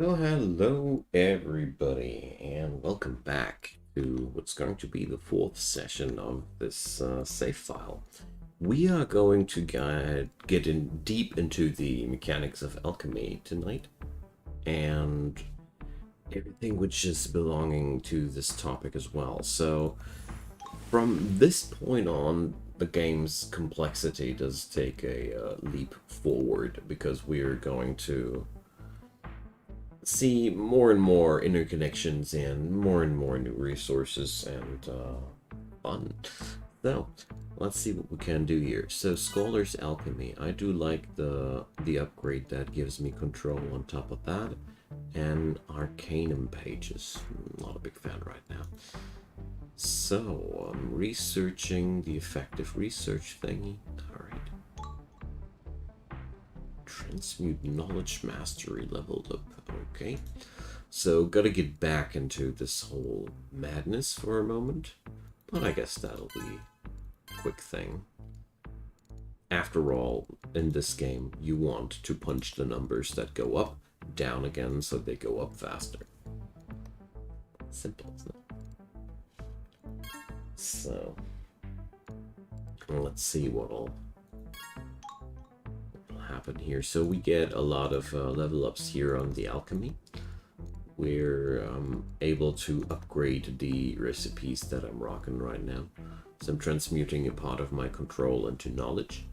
Oh, hello everybody, and welcome back to what's going to be the fourth session of this save file. We are going to get in deep into the mechanics of alchemy tonight, and everything which is belonging to this topic as well. So, from this point on, the game's complexity does take a leap forward because we're going to see more and more interconnections and more new resources and fun. So let's see what we can do here. So Scholar's Alchemy, I do like the upgrade that gives me control on top of that, and Arcanum pages. Not a big fan right now. So I'm researching the effective research thingy. All right. Transmute knowledge mastery leveled up. Okay. So gotta get back into this whole madness for a moment. But I guess that'll be a quick thing. After all, in this game, you want to punch the numbers that go up, down again, so they go up faster. Simple, isn't it? So, let's see what'll happen here. So we get a lot of level ups here on the alchemy. We're able to upgrade the recipes that I'm rocking right now. So I'm transmuting a part of my control into knowledge,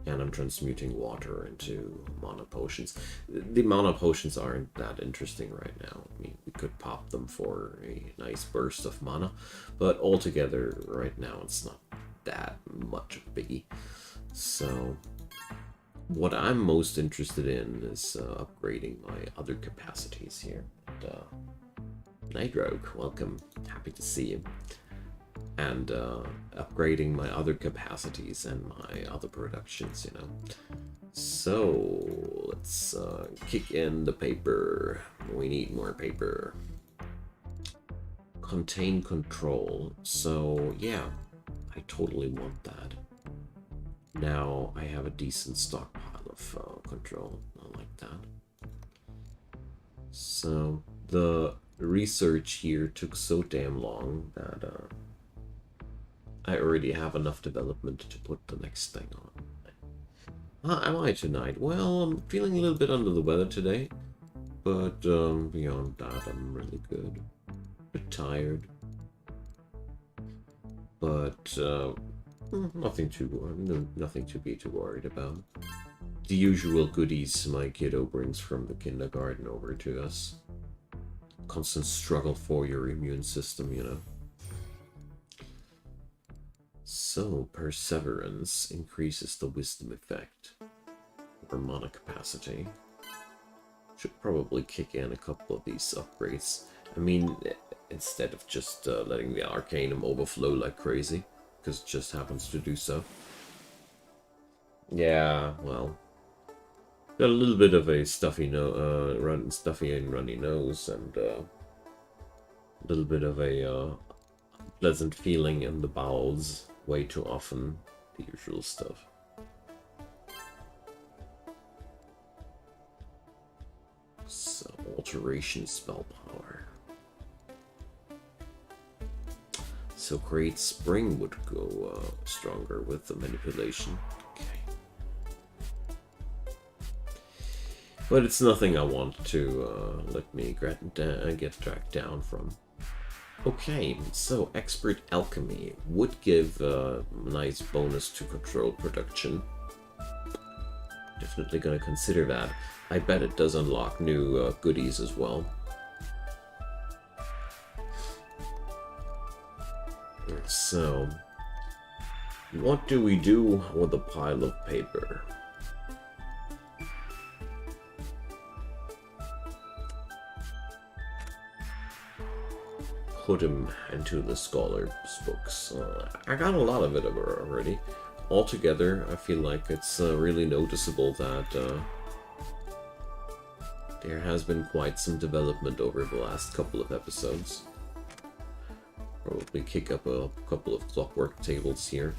and I'm transmuting water into mana potions. The mana potions aren't that interesting right now. I mean, we could pop them for a nice burst of mana, but altogether right now it's not that much of a biggie. So what I'm most interested in is upgrading my other capacities here. And, Night Rogue, welcome. Happy to see you. And upgrading my other capacities and my other productions, you know. So let's kick in the paper. We need more paper. Contain control. So yeah, I totally want that. Now I have a decent stockpile of control. I like that. So the research here took so damn long that I already have enough development to put the next thing on. How am I tonight? Well, I'm feeling a little bit under the weather today, but beyond that, I'm really good. A bit tired, but nothing to be too worried about. The usual goodies my kiddo brings from the kindergarten over to us. Constant struggle for your immune system, you know. So, Perseverance increases the wisdom effect or mana capacity. Should probably kick in a couple of these upgrades. I mean, instead of just letting the Arcanum overflow like crazy, because it just happens to do so. Yeah, well, got a little bit of a stuffy and runny nose, and a little bit of a pleasant feeling in the bowels way too often. The usual stuff. So, alteration spell power. So Great Spring would go stronger with the manipulation. Okay. But it's nothing I want to let me get dragged down from. Okay, so Expert Alchemy would give a nice bonus to control production. Definitely gonna consider that. I bet it does unlock new goodies as well. So, what do we do with a pile of paper? Put him into the scholar's books. I got a lot of it already. Altogether, I feel like it's really noticeable that there has been quite some development over the last couple of episodes. Probably kick up a couple of clockwork tables here.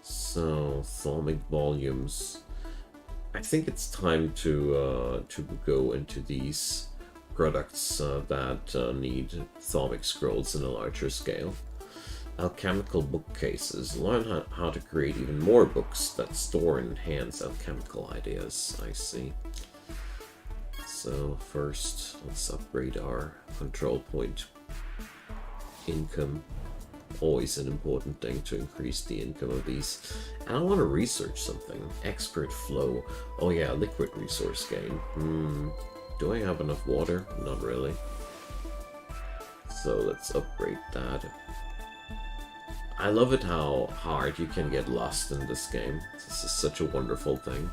So, Thalmic volumes. I think it's time to go into these products that need thermic scrolls in a larger scale. Alchemical bookcases. Learn how to create even more books that store and enhance alchemical ideas. I see. So first, let's upgrade our control point income. Always an important thing to increase the income of these. And I want to research something. Expert flow. Oh yeah, liquid resource gain. Do I have enough water? Not really. So let's upgrade that. I love it how hard you can get lost in this game. This is such a wonderful thing.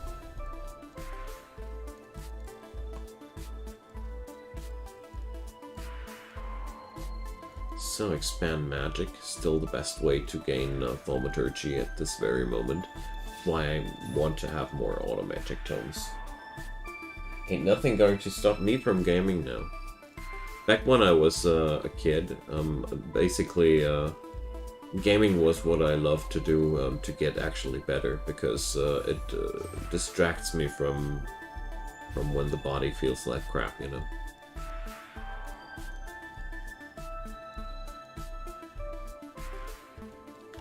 So expand magic, still the best way to gain thaumaturgy at this very moment. Why I want to have more automatic tomes. Ain't nothing going to stop me from gaming now. Back when I was a kid, basically gaming was what I loved to do to get actually better, because it distracts me from when the body feels like crap, you know.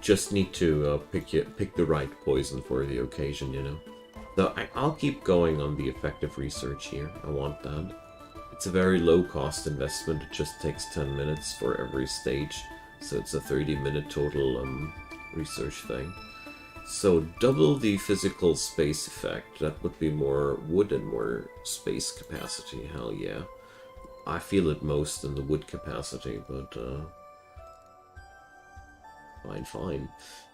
Just need to pick the right poison for the occasion, you know. Though I'll keep going on the effective research here. I want that. It's a very low cost investment. It just takes 10 minutes for every stage, so it's a 30-minute total research thing. So double the physical space effect. That would be more wood and more space capacity. Hell yeah. I feel it most in the wood capacity, but fine.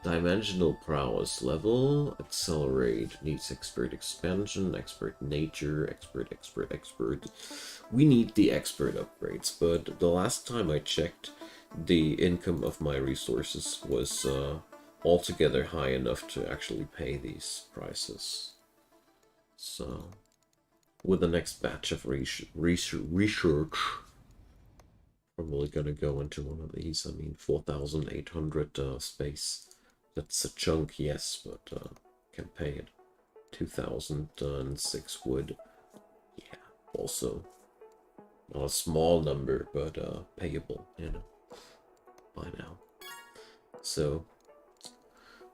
Dimensional prowess level, accelerate, needs expert expansion, expert nature, expert. We need the expert upgrades, but the last time I checked, the income of my resources was altogether high enough to actually pay these prices. So, with the next batch of research, probably gonna go into one of these. I mean, 4,800 space. That's a chunk, yes, but can pay it. 2,006 wood. Yeah, also not a small number, but payable, you know, by now. So,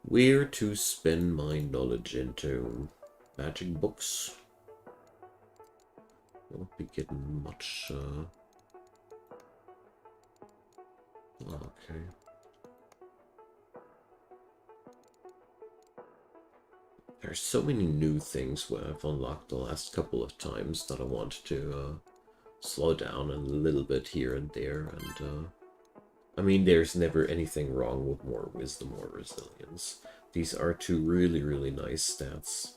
where to spend my knowledge into? Magic books. Won't be getting much. Okay. There's so many new things where I've unlocked the last couple of times that I want to slow down a little bit here and there, and I mean, there's never anything wrong with more wisdom or resilience. These are two really, really nice stats.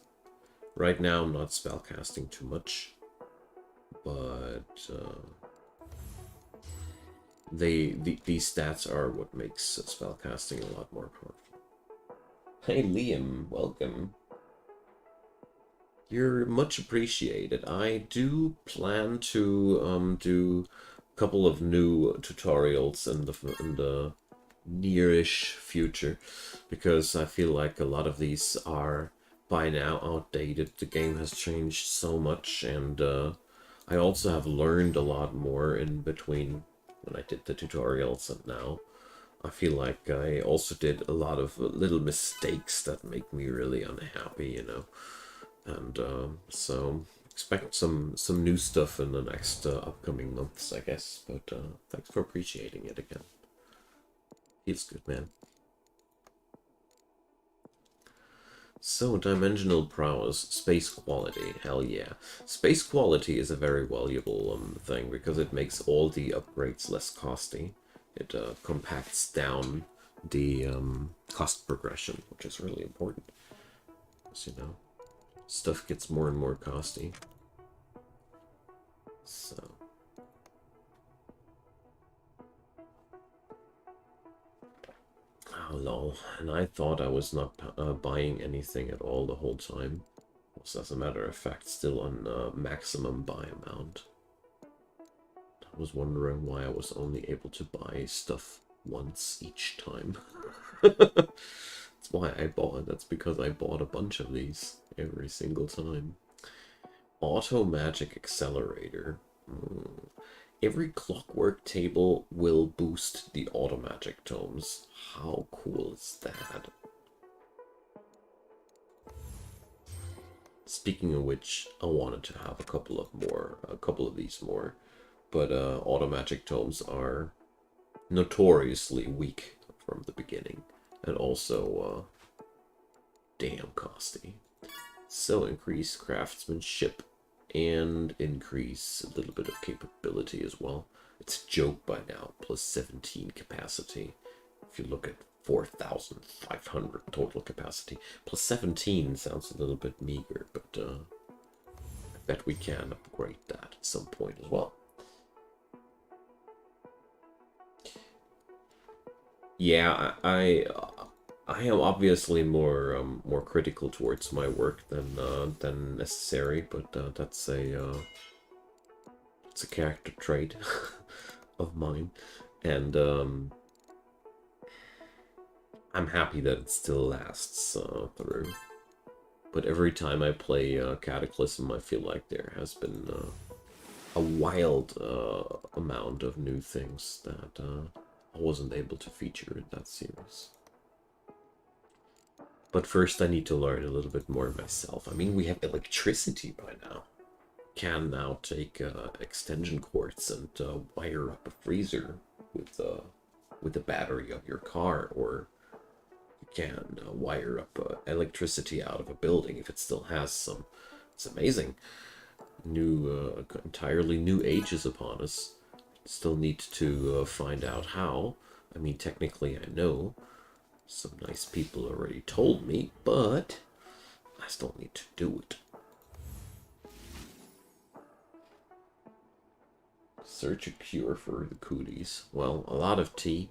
Right now, I'm not spellcasting too much, but these stats are what makes spellcasting a lot more powerful. Hey Liam, welcome. You're much appreciated. I do plan to do a couple of new tutorials in the nearish future, because I feel like a lot of these are by now outdated. The game has changed so much, and I also have learned a lot more in between when I did the tutorials and now. I feel like I also did a lot of little mistakes that make me really unhappy, you know. And so expect some new stuff in the next upcoming months, I guess. But thanks for appreciating it again. Feels good, man. So, dimensional prowess, space quality, hell yeah. Space quality is a very valuable thing, because it makes all the upgrades less costly. It compacts down the cost progression, which is really important. As you know, stuff gets more and more costly. So... Oh, lol. And I thought I was not buying anything at all the whole time. I was, as a matter of fact, still on maximum buy amount. I was wondering why I was only able to buy stuff once each time. It's That's why I bought it. That's because I bought a bunch of these every single time. Auto magic accelerator. Every clockwork table will boost the auto magic tomes. How cool is that? Speaking of which, I wanted to have a couple of these more, but auto magic tomes are notoriously weak from the beginning, and also damn costly. So increase craftsmanship and increase a little bit of capability as well. It's a joke by now, plus 17 capacity. If you look at 4,500 total capacity, plus 17 sounds a little bit meager, but I bet we can upgrade that at some point as well. Yeah, I am obviously more critical towards my work than necessary, but that's it's a character trait of mine, and I'm happy that it still lasts through. But every time I play Cataclysm, I feel like there has been a wild amount of new things that I wasn't able to feature in that series. But first I need to learn a little bit more myself. I mean, we have electricity by now. Can now take extension cords and wire up a freezer with the battery of your car, or you can wire up electricity out of a building if it still has some. It's amazing. New, entirely new age is upon us. Still need to find out how. I mean, technically I know. Some nice people already told me, but I still need to do it. Search a cure for the cooties. Well, a lot of tea.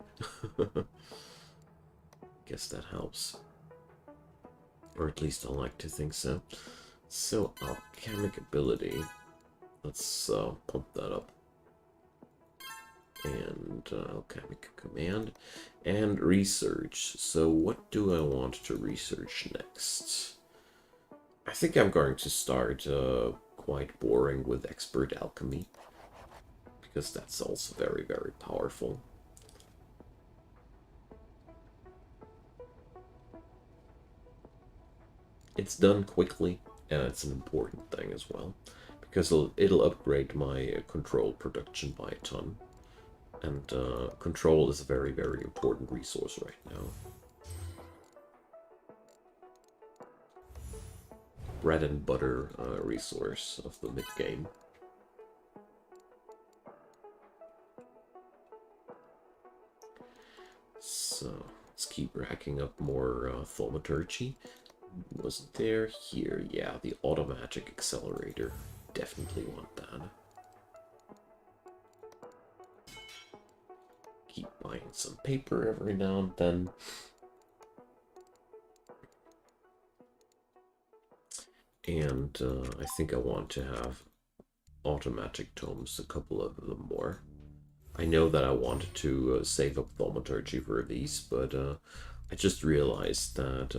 Guess that helps. Or at least I like to think so. So, alchemic ability. Let's pump that up. And alchemic command. And research. So what do I want to research next? I think I'm going to start quite boring with expert alchemy, because that's also very, very powerful. It's done quickly, and it's an important thing as well, because it'll upgrade my control production by a ton. And control is a very, very important resource right now. Bread and butter resource of the mid-game. So, let's keep racking up more thaumaturgy. Wasn't there here? Yeah, the automagic accelerator. Definitely want that. Keep buying some paper every now and then. And I think I want to have automatic tomes, a couple of them more. I know that I wanted to save up thaumaturgy for these, but I just realized that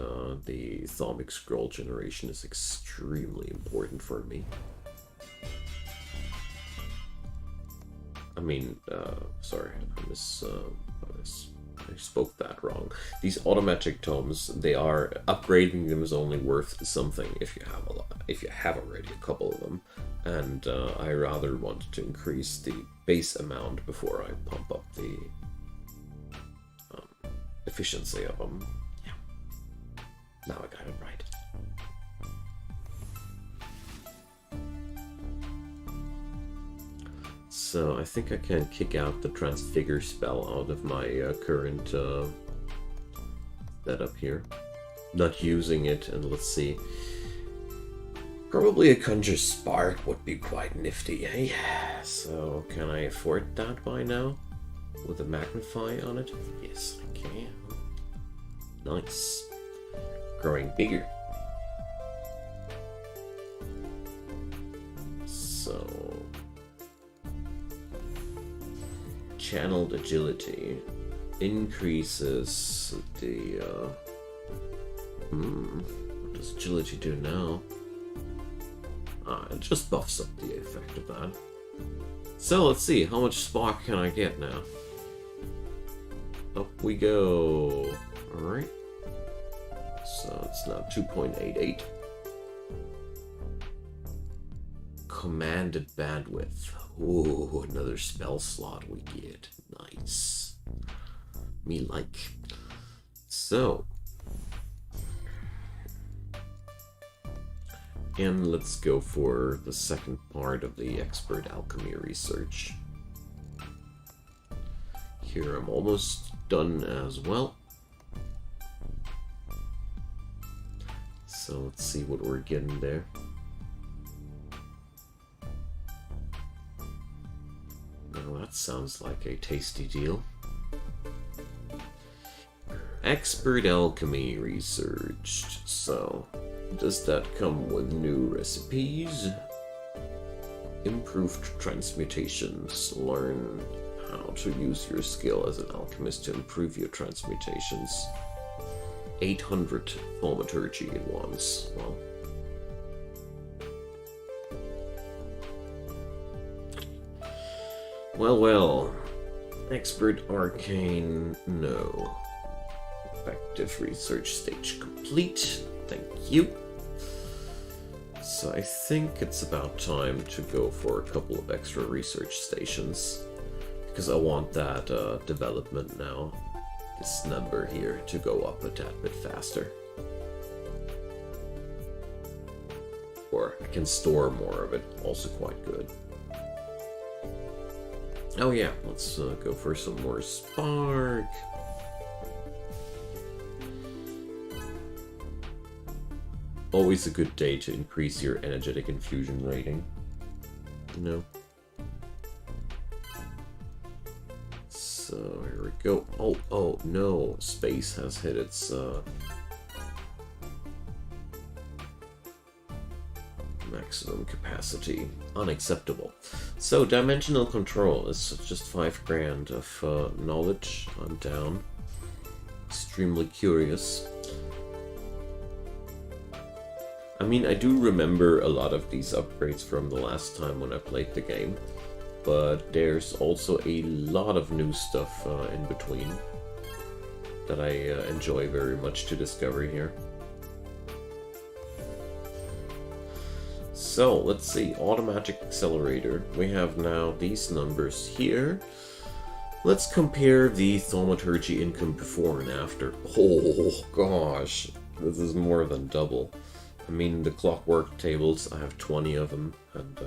the thaumic scroll generation is extremely important for me. I mean, sorry, I spoke that wrong. These automatic tomes, they are, upgrading them is only worth something if you have a lot, if you have already a couple of them. And I rather wanted to increase the base amount before I pump up the efficiency of them. Yeah. Now I got it right. So I think I can kick out the transfigure spell out of my current setup here. Not using it, and let's see. Probably a conjure spark would be quite nifty, eh? So can I afford that by now? With a magnify on it? Yes, I can. Nice. Growing bigger. So channeled agility increases the What does agility do now? It just buffs up the effect of that. So let's see, how much spark can I get now? Up we go. Alright. So it's now 2.88. Commanded bandwidth. Ooh, another spell slot we get. Nice. Me like. So. And let's go for the second part of the expert alchemy research. Here I'm almost done as well. So let's see what we're getting there. Now that sounds like a tasty deal. Expert alchemy researched. So, does that come with new recipes? Improved transmutations. Learn how to use your skill as an alchemist to improve your transmutations. 800 thaumaturgy at once. Well. Expert arcane, no. Effective research stage complete. Thank you. So I think it's about time to go for a couple of extra research stations. Because I want that development now. This number here to go up a tad bit faster. Or I can store more of it, also quite good. Oh yeah, let's go for some more spark. Always a good day to increase your energetic infusion rating. You know? So here we go. Oh no, space has hit its maximum capacity. Unacceptable. So dimensional control is just 5 grand of knowledge. I'm down. Extremely curious. I mean, I do remember a lot of these upgrades from the last time when I played the game. But there's also a lot of new stuff in between that I enjoy very much to discover here. So, let's see, automatic accelerator. We have now these numbers here. Let's compare the thaumaturgy income before and after. Oh gosh, this is more than double. I mean, the clockwork tables, I have 20 of them, and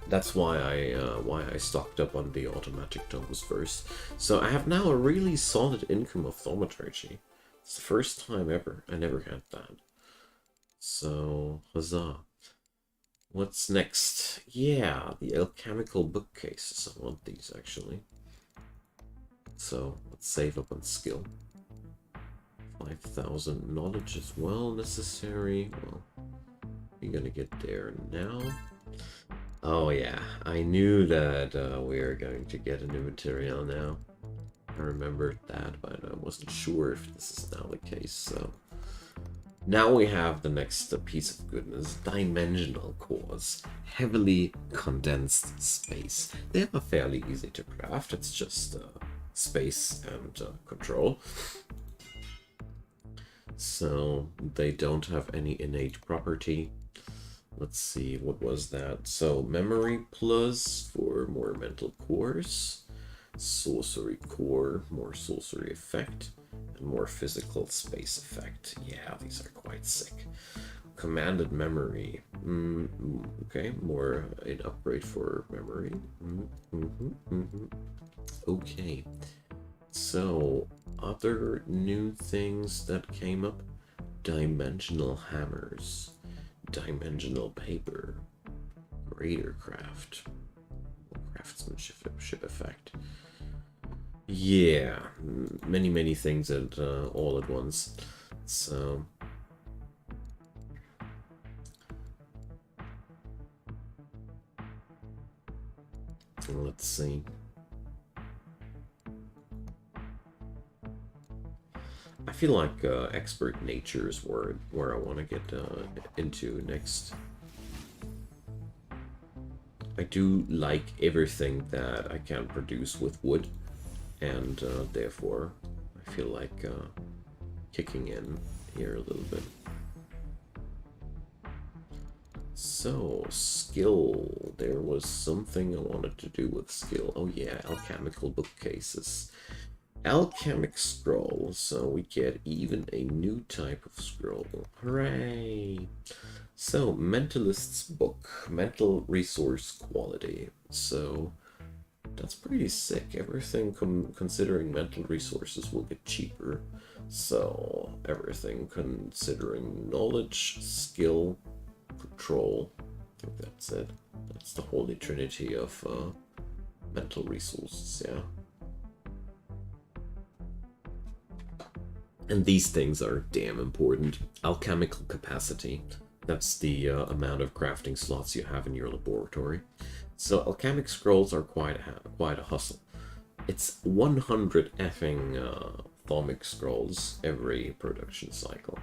that's why I stocked up on the automatic tomes first. So I have now a really solid income of thaumaturgy. It's the first time ever. I never had that. So, huzzah. What's next? Yeah, the alchemical bookcases. I want these, actually. So, let's save up on skill. 5,000 knowledge as well necessary. Well, you're gonna get there now. Oh yeah, I knew that we are going to get a new material now. I remembered that, but I wasn't sure if this is now the case, so... Now we have the next piece of goodness, dimensional cores. Heavily condensed space. They are fairly easy to craft, it's just space and control. So they don't have any innate property. Let's see, what was that? So memory plus for more mental cores. Sorcery core, more sorcery effect. And more physical space effect. Yeah, these are quite sick. Commanded memory. Okay, more an upgrade for memory. Okay. So, other new things that came up. Dimensional hammers. Dimensional paper. Greater craft. Craftsmanship effect. Yeah, many things at all at once. So let's see. I feel like expert nature is where I want to get into next. I do like everything that I can produce with wood, and therefore I feel like kicking in here a little bit. So, skill. There was something I wanted to do with skill. Oh yeah, alchemical bookcases. Alchemic scroll. So we get even a new type of scroll. Hooray! So, Mentalist's Book. Mental resource quality. So, that's pretty sick. Everything considering mental resources will get cheaper. So, everything considering knowledge, skill, control. I think that's it. That's the holy trinity of mental resources, yeah. And these things are damn important. Alchemical capacity. That's the amount of crafting slots you have in your laboratory. So alchemic scrolls are quite a hustle. It's 100 effing thaumic scrolls every production cycle,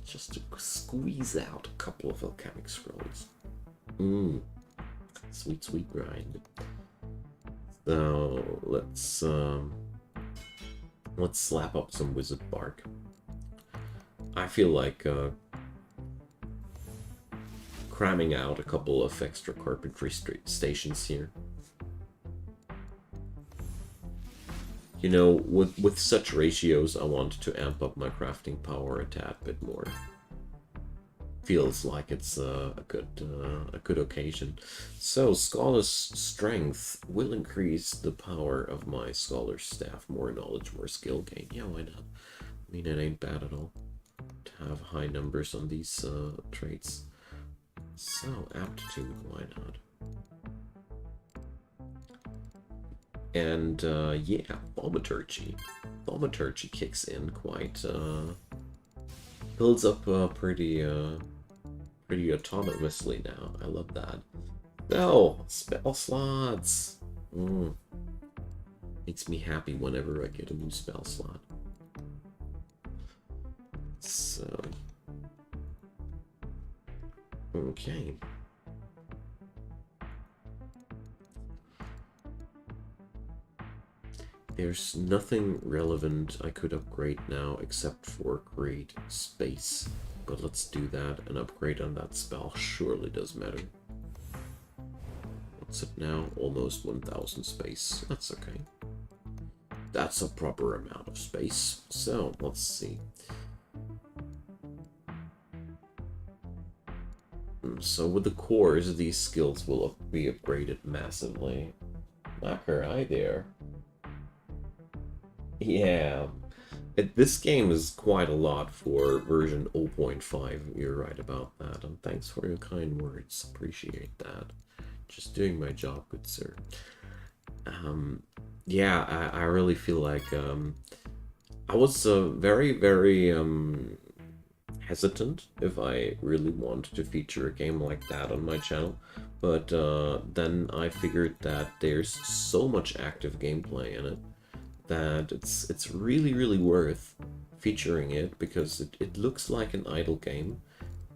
just to squeeze out a couple of alchemic scrolls. Sweet, sweet grind. So let's slap up some wizard bark. I feel like cramming out a couple of extra carpentry stations here. You know, with such ratios, I want to amp up my crafting power a tad bit more. Feels like it's a good occasion. So, Scholar's Strength will increase the power of my Scholar's Staff. More knowledge, more skill gain. Yeah, why not? I mean, it ain't bad at all to have high numbers on these traits. So, aptitude, why not? And yeah, thaumaturgy. Thaumaturgy kicks in quite, builds up pretty autonomously now. I love that. No, spell slots. Makes me happy whenever I get a new spell slot. So, okay. There's nothing relevant I could upgrade now except for create space. But let's do that. An upgrade on that spell surely does matter. What's it now? Almost 1000 space. That's okay. That's a proper amount of space. So, let's see. So with the cores, these skills will be upgraded massively. Knocker, hi there. Yeah, this game is quite a lot for version 0.5. You're right about that, and thanks for your kind words. Appreciate that. Just doing my job, good sir. Yeah, I really feel like I was very hesitant if I really wanted to feature a game like that on my channel, but then I figured that there's so much active gameplay in it that it's really worth featuring it, because it looks like an idle game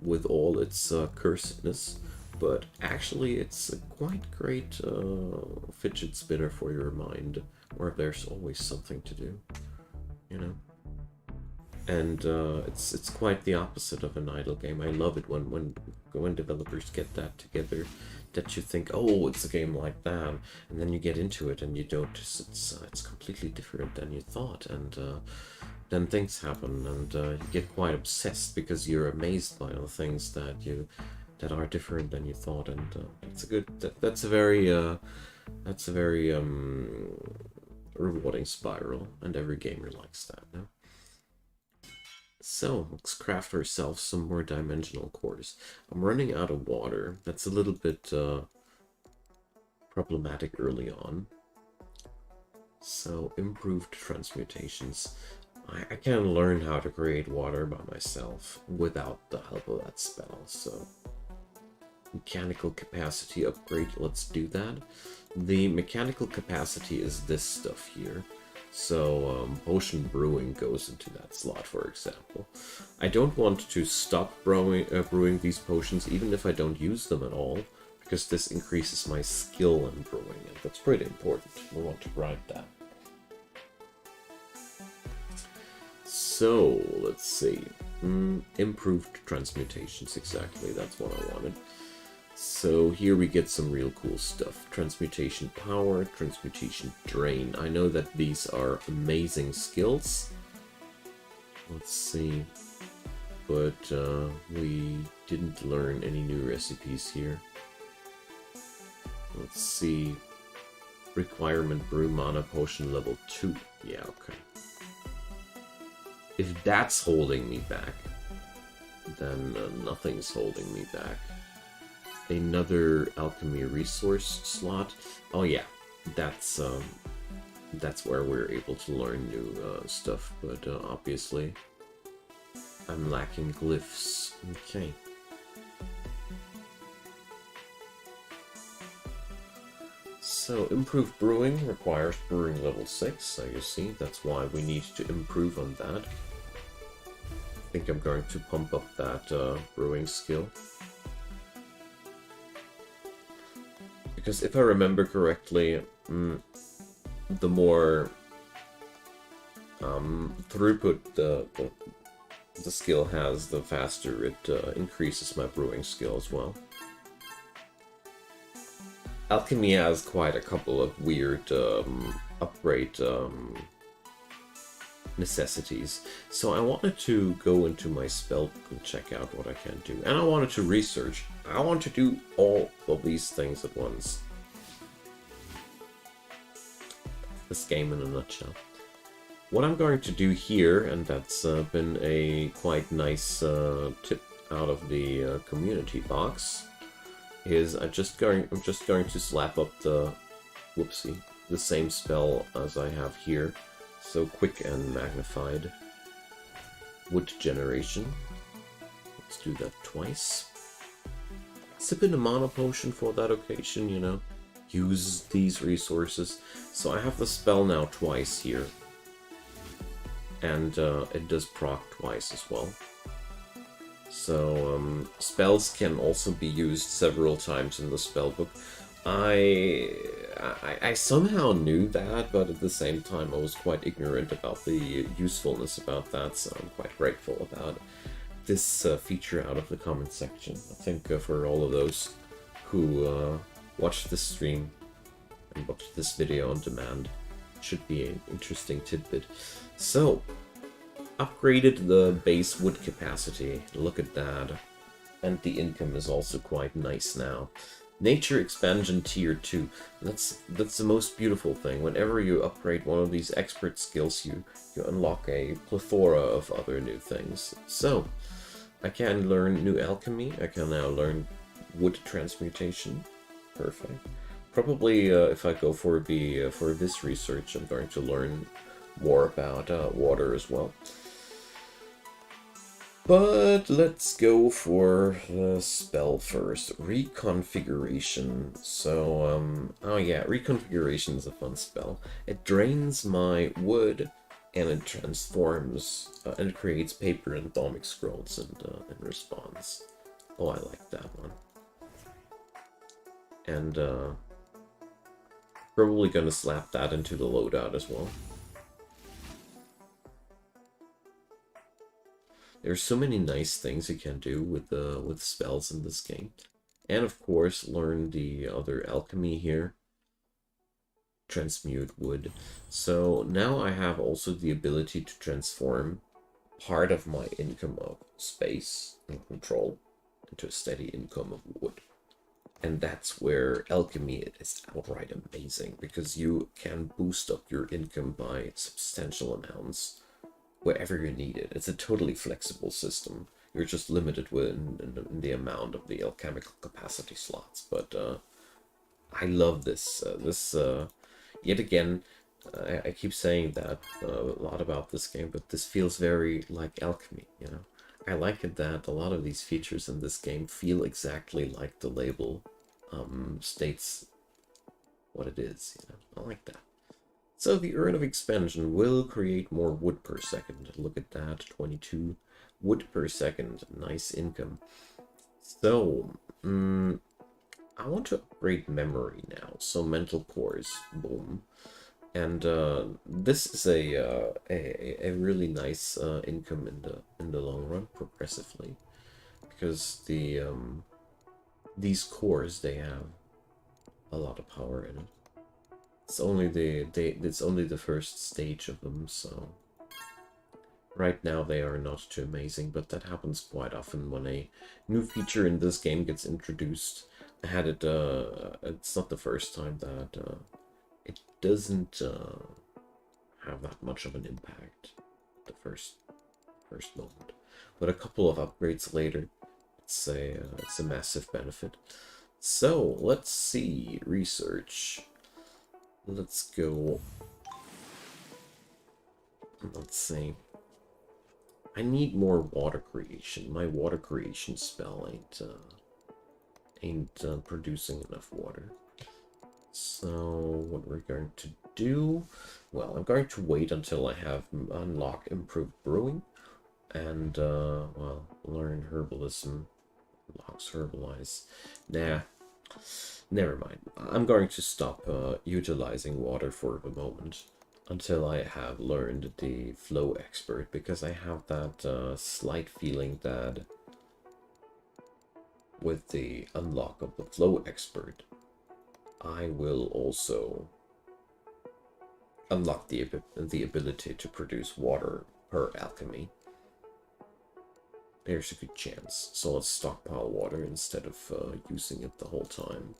with all its cursedness, but actually it's a quite great fidget spinner for your mind, where there's always something to do, you know. And it's quite the opposite of an idle game. I love it when developers get that together, that you think, oh, it's a game like that, and then you get into it and you notice it's completely different than you thought, and then things happen, and you get quite obsessed because you're amazed by all the things that are different than you thought, and that's a very rewarding spiral, and every gamer likes that, no? So, let's craft ourselves some more dimensional cores. I'm running out of water. That's a little bit problematic early on. So, improved transmutations. I can learn how to create water by myself without the help of that spell, so... Mechanical capacity upgrade, let's do that. The mechanical capacity is this stuff here. So potion brewing goes into that slot, for example. I don't want to stop brewing these potions, even if I don't use them at all, because this increases my skill in brewing, and that's pretty important. We want to grind that. So, let's see. Improved transmutations, exactly, that's what I wanted. So here we get some real cool stuff. Transmutation power, transmutation drain. I know that these are amazing skills. Let's see. But we didn't learn any new recipes here. Let's see. Requirement brew mana potion level 2. Yeah, okay. If that's holding me back, then nothing's holding me back. Another alchemy resource slot. Oh yeah, that's where we're able to learn new stuff. But obviously, I'm lacking glyphs. Okay. So improved brewing requires brewing level 6. So you see, that's why we need to improve on that. I think I'm going to pump up that brewing skill. Because if I remember correctly, the more throughput the skill has, the faster it increases my brewing skill as well. Alchemy has quite a couple of weird upgrade necessities. So I wanted to go into my spellbook and check out what I can do. And I wanted to research. I want to do all of these things at once. This game in a nutshell. What I'm going to do here, and that's been a quite nice tip out of the community box, is I'm just going to slap up the same spell as I have here. So quick and magnified. Wood generation. Let's do that twice. Sip in a mana potion for that occasion, you know. Use these resources. So I have the spell now twice here. And it does proc twice as well. So spells can also be used several times in the spellbook. I somehow knew that, but at the same time I was quite ignorant about the usefulness about that, so I'm quite grateful about this feature out of the comment section. I think for all of those who watched this stream and watched this video on demand, it should be an interesting tidbit. So, upgraded the base wood capacity, look at that, and the income is also quite nice now. Nature Expansion Tier 2. That's the most beautiful thing. Whenever you upgrade one of these expert skills, you unlock a plethora of other new things. So, I can learn new alchemy. I can now learn wood transmutation. Perfect. Probably, if I go for this research, I'm going to learn more about water as well. But let's go for the spell first. Reconfiguration. So, oh yeah, Reconfiguration is a fun spell. It drains my wood, and it transforms, and it creates paper and Dharmic scrolls in response. Oh, I like that one. And, probably gonna slap that into the loadout as well. There's so many nice things you can do with spells in this game. And of course, learn the other alchemy here. Transmute wood. So now I have also the ability to transform part of my income of space and control into a steady income of wood. And that's where alchemy is outright amazing, because you can boost up your income by substantial amounts wherever you need it. It's a totally flexible system. You're just limited in the amount of the alchemical capacity slots. But I love this. Yet again, I keep saying that a lot about this game, but this feels very like alchemy, you know? I like it that a lot of these features in this game feel exactly like the label states what it is, you know? I like that. So the Urn of Expansion will create more wood per second. Look at that, 22 wood per second. Nice income. So, I want to upgrade memory now. So mental cores, boom. And this is a really nice income in the long run, progressively, because these cores, they have a lot of power in it. It's only the first stage of them, so right now they are not too amazing, but that happens quite often when a new feature in this game gets introduced. I had it, it's not the first time that it doesn't have that much of an impact the first moment. But a couple of upgrades later, it's a massive benefit. So let's see, research. Let's go. Let's see. I need more water creation. My water creation spell ain't producing enough water. So what we're going to do? Well, I'm going to wait until I have unlock improved brewing, and well, learn herbalism. Unlocks herbalize. Nah, never mind. I'm going to stop utilizing water for the moment until I have learned the flow expert, because I have that slight feeling that with the unlock of the flow expert, I will also unlock the ability to produce water per alchemy. There's a good chance. So let's stockpile water instead of using it the whole time,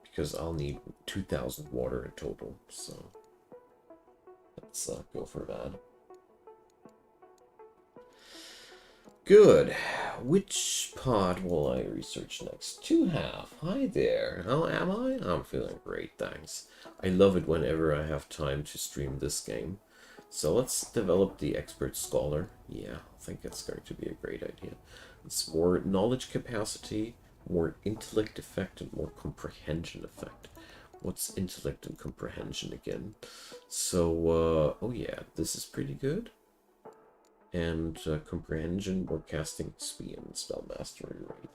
because I'll need 2,000 water in total. So let's go for that. Good. Which pod will I research next? 2.5. Hi there. How am I? I'm feeling great, thanks. I love it whenever I have time to stream this game. So let's develop the expert scholar. Yeah, I think it's going to be a great idea. It's more knowledge capacity, more intellect effect, and more comprehension effect. What's intellect and comprehension again? So, oh yeah, this is pretty good. And comprehension, or casting speed, and spell mastery rate.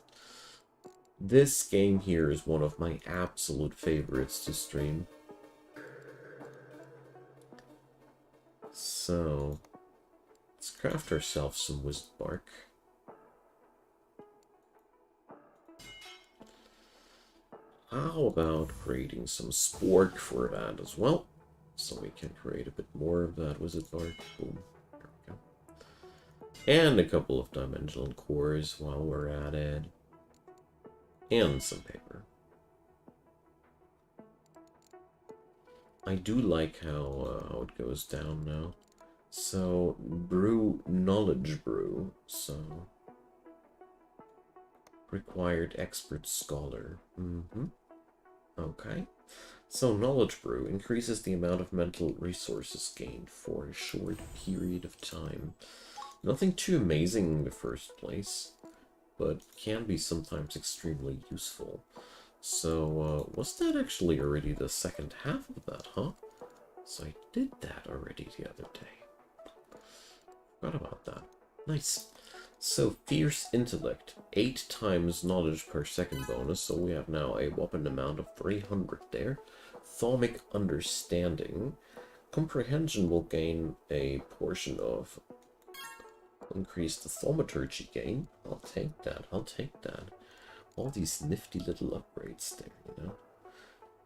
This game here is one of my absolute favorites to stream. So let's craft ourselves some wisdom bark. How about creating some spork for that as well, so we can create a bit more of that wizard bark. Boom. There we go. And a couple of dimensional cores while we're at it. And some paper. I do like how it goes down now. So, brew, knowledge brew. So, required expert scholar. Okay. So, knowledge brew increases the amount of mental resources gained for a short period of time. Nothing too amazing in the first place, but can be sometimes extremely useful. So, was that actually already the second half of that, huh? So I did that already the other day. Forgot about that. Nice. So, fierce intellect, 8 times knowledge per second bonus, so we have now a whopping amount of 300 there. Thaumic understanding. Comprehension will gain a portion of increased thaumaturgy gain. I'll take that, I'll take that. All these nifty little upgrades there, you know.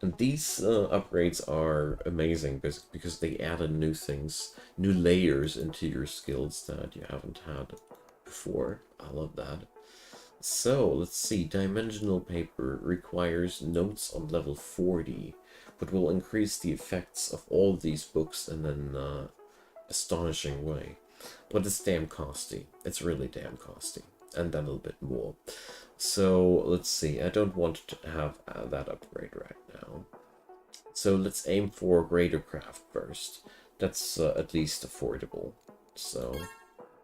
And these upgrades are amazing because they add in new things, new layers into your skills that you haven't had before. I love that. So, let's see. Dimensional paper requires notes on level 40, but will increase the effects of all of these books in an astonishing way. But it's damn costly. It's really damn costly. And then a little bit more. So, let's see. I don't want to have that upgrade right now. So, let's aim for greater craft first. That's at least affordable. So,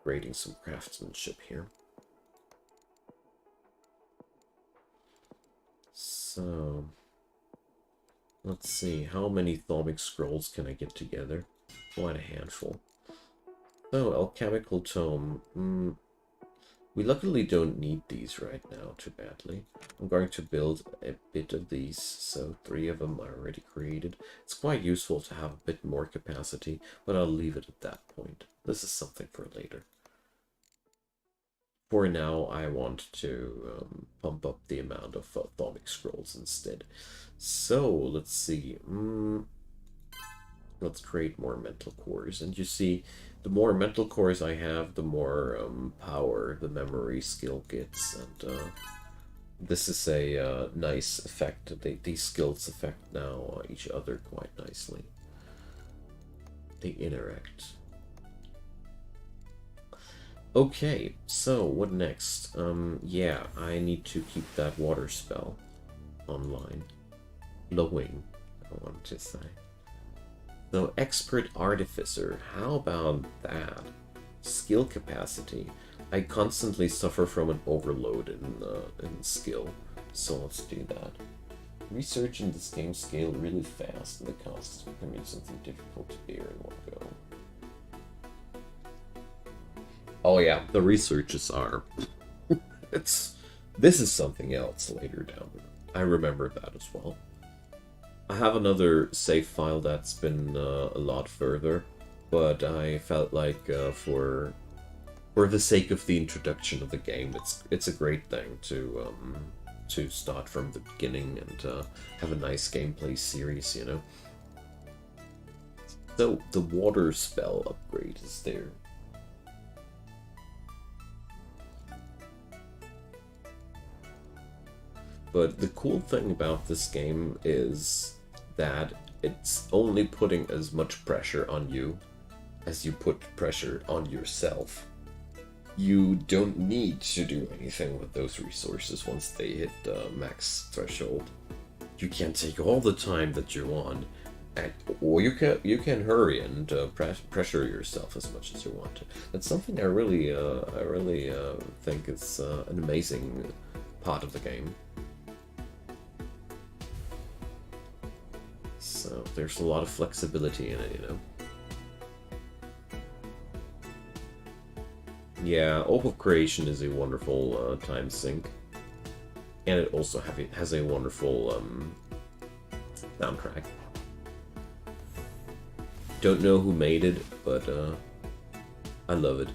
grading some craftsmanship here. So, Let's see, how many Thalmic Scrolls can I get together? Quite a handful. Oh, Alchemical Tome. We luckily don't need these right now too badly. I'm going to build a bit of these, so 3 of them are already created. It's quite useful to have a bit more capacity, but I'll leave it at that point. This is something for later. For now, I want to pump up the amount of Thalmic Scrolls instead. So, let's see. Let's create more mental cores. And you see, the more mental cores I have, the more power the memory skill gets. And this is a nice effect. These skills affect now each other quite nicely. They interact. Okay, so what next? Yeah, I need to keep that water spell online. Glowing, I want to say. So, Expert Artificer, how about that? Skill capacity. I constantly suffer from an overload in skill, so let's do that. Research in this game scale really fast, and the cost is becoming something difficult to bear in one go. Oh yeah, the researches are. This is something else later down. I remember that as well. I have another save file that's been a lot further, but I felt like for the sake of the introduction of the game, it's a great thing to start from the beginning and have a nice gameplay series, you know. So the water spell upgrade is there. But the cool thing about this game is that it's only putting as much pressure on you as you put pressure on yourself. You don't need to do anything with those resources once they hit the max threshold. You can take all the time that you want, or you can hurry and pressure yourself as much as you want to. That's something I really think is an amazing part of the game. So there's a lot of flexibility in it, you know. Yeah, Opal Creation is a wonderful time sink, and it also has a wonderful soundtrack. Don't know who made it, but I love it.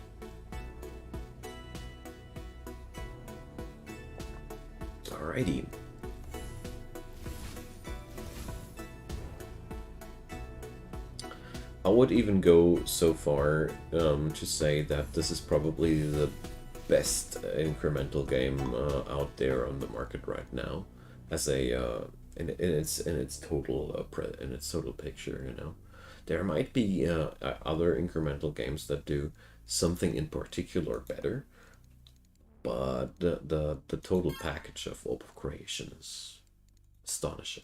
Alrighty. I would even go so far to say that this is probably the best incremental game out there on the market right now, as a in its total picture. You know, there might be other incremental games that do something in particular better, but the total package of Opal Creation is astonishing.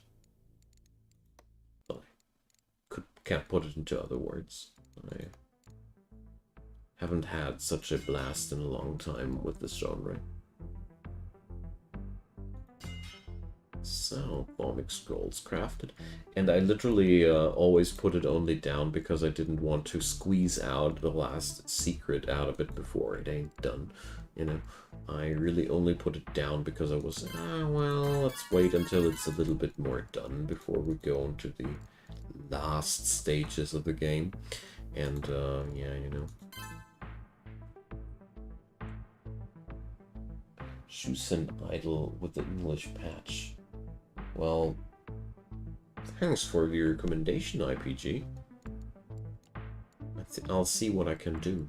Can't put it into other words. I haven't had such a blast in a long time with this genre. So, Thalmic Scrolls crafted. And I literally always put it only down because I didn't want to squeeze out the last secret out of it before it ain't done. You know, I really only put it down because I was, well, let's wait until it's a little bit more done before we go into the last stages of the game. And yeah, you know, choose an idol with the English patch. Well, thanks for the recommendation, IPG. I'll see what I can do.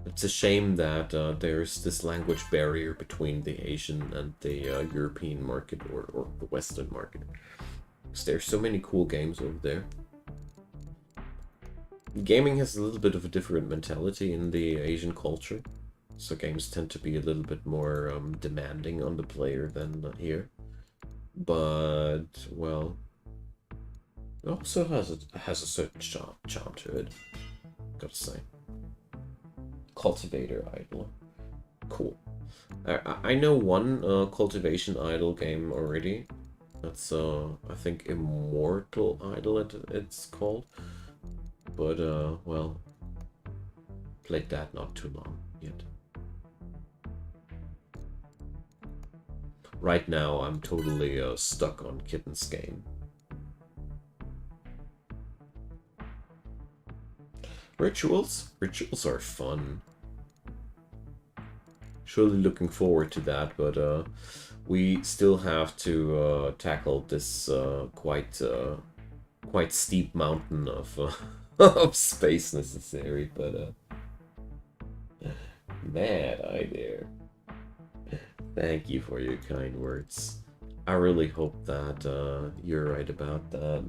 It's a shame that there's this language barrier between the Asian and the European market, or the Western market. There's so many cool games over there. Gaming has a little bit of a different mentality in the Asian culture, so games tend to be a little bit more demanding on the player than here. But well, it also has a certain charm to it, gotta say. Cultivator Idol, cool. I know one cultivation idol game already. That's I think Immortal Idol it's called. But well, played that not too long yet. Right now I'm totally stuck on Kitten's game. Rituals are fun. Surely looking forward to that, but we still have to tackle this quite steep mountain of of space necessary. But Mad Eye there, thank you for your kind words. I really hope that you're right about that.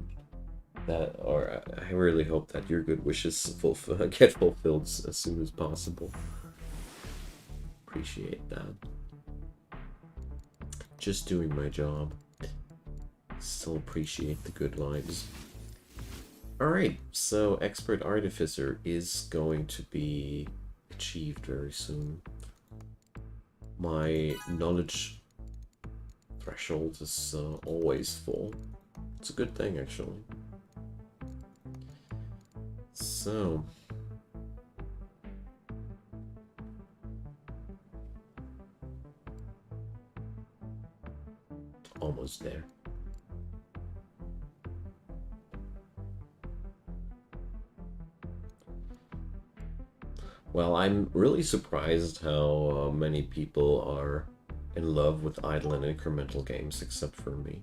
Or I really hope that your good wishes get fulfilled as soon as possible. Appreciate that. Just doing my job. Still appreciate the good vibes. Alright, so Expert Artificer is going to be achieved very soon. My knowledge threshold is always full. It's a good thing, actually. So, almost there. Well, I'm really surprised how many people are in love with idle and incremental games, except for me.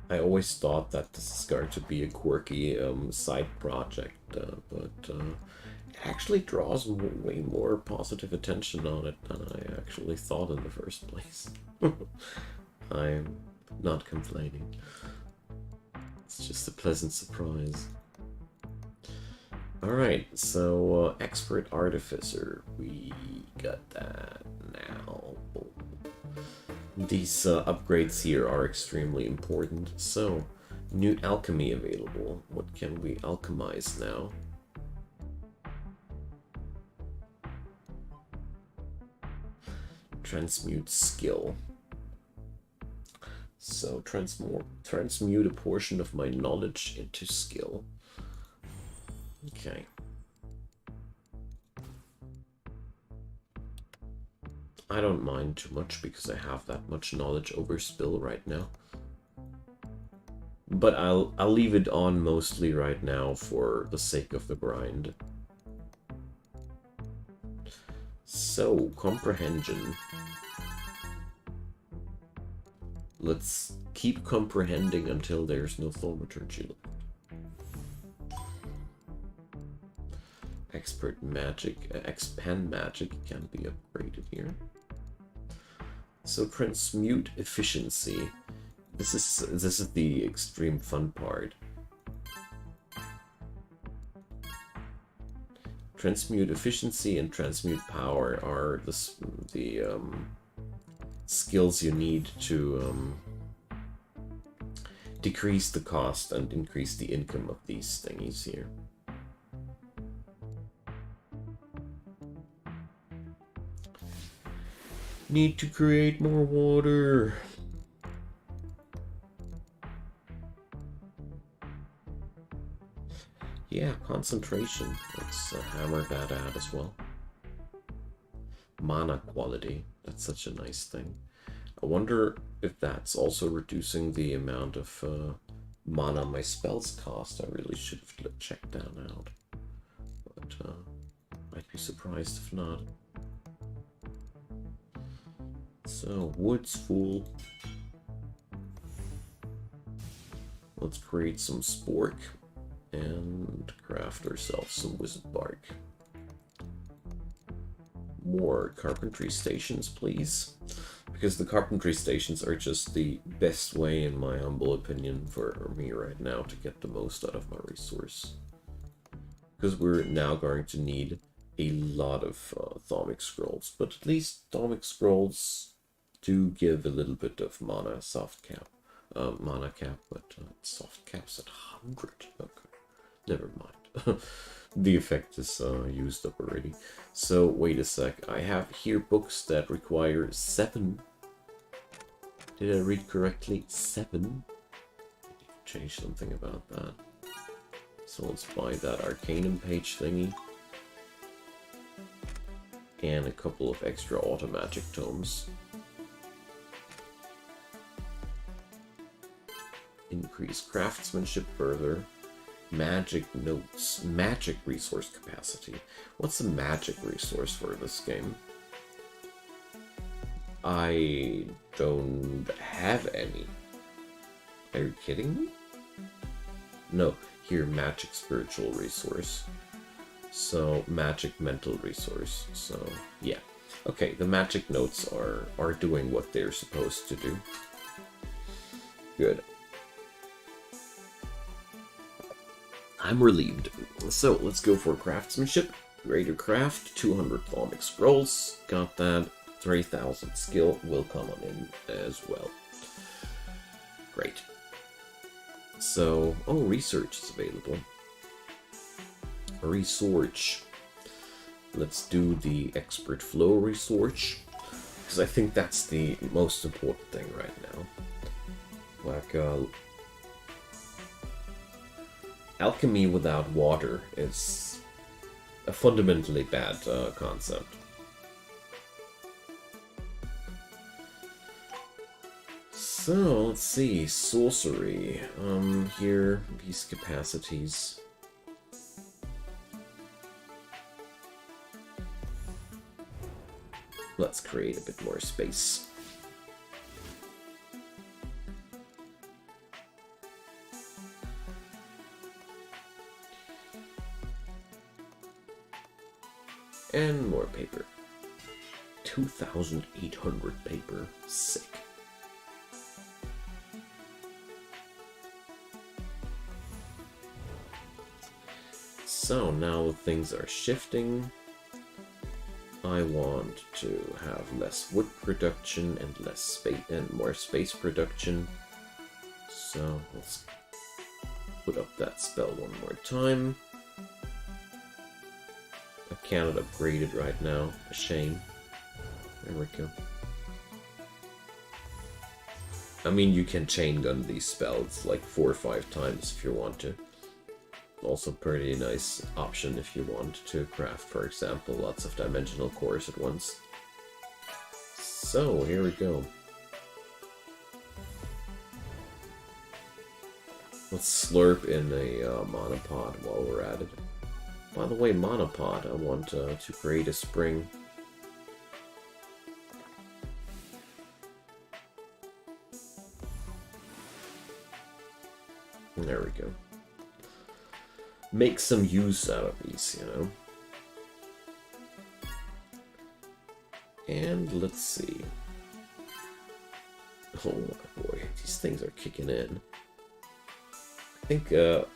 I always thought that this is going to be a quirky side project, but it actually draws way more positive attention on it than I actually thought in the first place. I'm not complaining. It's just a pleasant surprise. Alright, so Expert Artificer, we got that now. These upgrades here are extremely important. So, new alchemy available. What can we alchemize now? Transmute skill. So, transmute a portion of my knowledge into skill. Okay. I don't mind too much because I have that much knowledge over spill right now. But I'll leave it on mostly right now for the sake of the grind. So, comprehension. Let's keep comprehending until there's no thaumaturgy left. Expert magic, expand magic can be upgraded here. So transmute efficiency. This is the extreme fun part. Transmute efficiency and transmute power are the skills you need to decrease the cost and increase the income of these thingies here. Need to create more water. Yeah, concentration. Let's hammer that out as well. Mana quality. That's such a nice thing. I wonder if that's also reducing the amount of mana my spells cost. I really should have checked that out. But I'd be surprised if not. So, wood's full. Let's create some spork and craft ourselves some wizard bark. More carpentry stations, please. Because the carpentry stations are just the best way, in my humble opinion, for me right now to get the most out of my resource. Because we're now going to need a lot of thaumic scrolls, but at least thaumic scrolls do give a little bit of mana soft cap, mana cap, but soft cap's at 100. Okay, never mind. The effect is used up already. So wait a sec. I have here books that require 7. Did I read correctly? 7 change something about that. So let's buy that Arcanum page thingy. And a couple of extra automagic tomes. Increase craftsmanship further. Magic notes. Magic resource capacity. What's the magic resource for this game? I don't have any. Are you kidding me? No, here, magic spiritual resource. So, magic mental resource. So, yeah. Okay, the magic notes are doing what they're supposed to do. Good. I'm relieved. So, let's go for craftsmanship. Greater craft, 200 thaumic scrolls. Got that. 3,000 skill will come on in as well. Great. So, oh, research is available. Research. Let's do the expert flow research, because I think that's the most important thing right now. Like, alchemy without water is a fundamentally bad concept. So, let's see, sorcery. Here, these capacities. Let's create a bit more space. And more paper. 2,800 paper. Sick. So now things are shifting. I want to have less wood production and less space and more space production. So let's put up that spell one more time. I cannot upgrade it right now. A shame. There we go. I mean, you can chain gun these spells like 4 or 5 times if you want to. Also pretty nice option if you want to craft, for example, lots of dimensional cores at once. So, here we go. Let's slurp in a monopod while we're at it. By the way, monopod, I want to create a spring. There we go. Make some use out of these, you know. And let's see. Oh boy, these things are kicking in. I think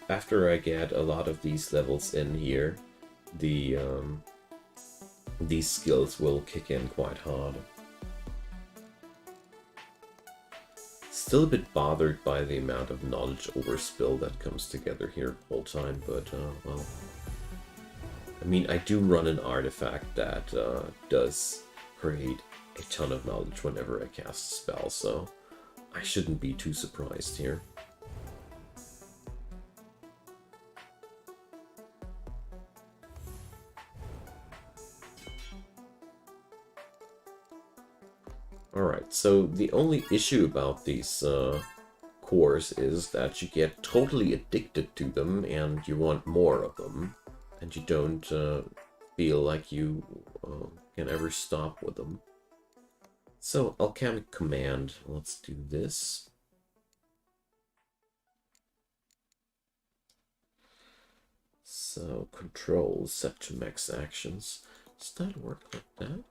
after I get a lot of these levels in here, these skills will kick in quite hard. Still a bit bothered by the amount of knowledge overspill that comes together here the whole time, but, well... I mean, I do run an artifact that does create a ton of knowledge whenever I cast a spell, so I shouldn't be too surprised here. Alright, so the only issue about these cores is that you get totally addicted to them and you want more of them, and you don't feel like you can ever stop with them. So, Alchemic Command, let's do this. So, control set to max actions. Does that work like that?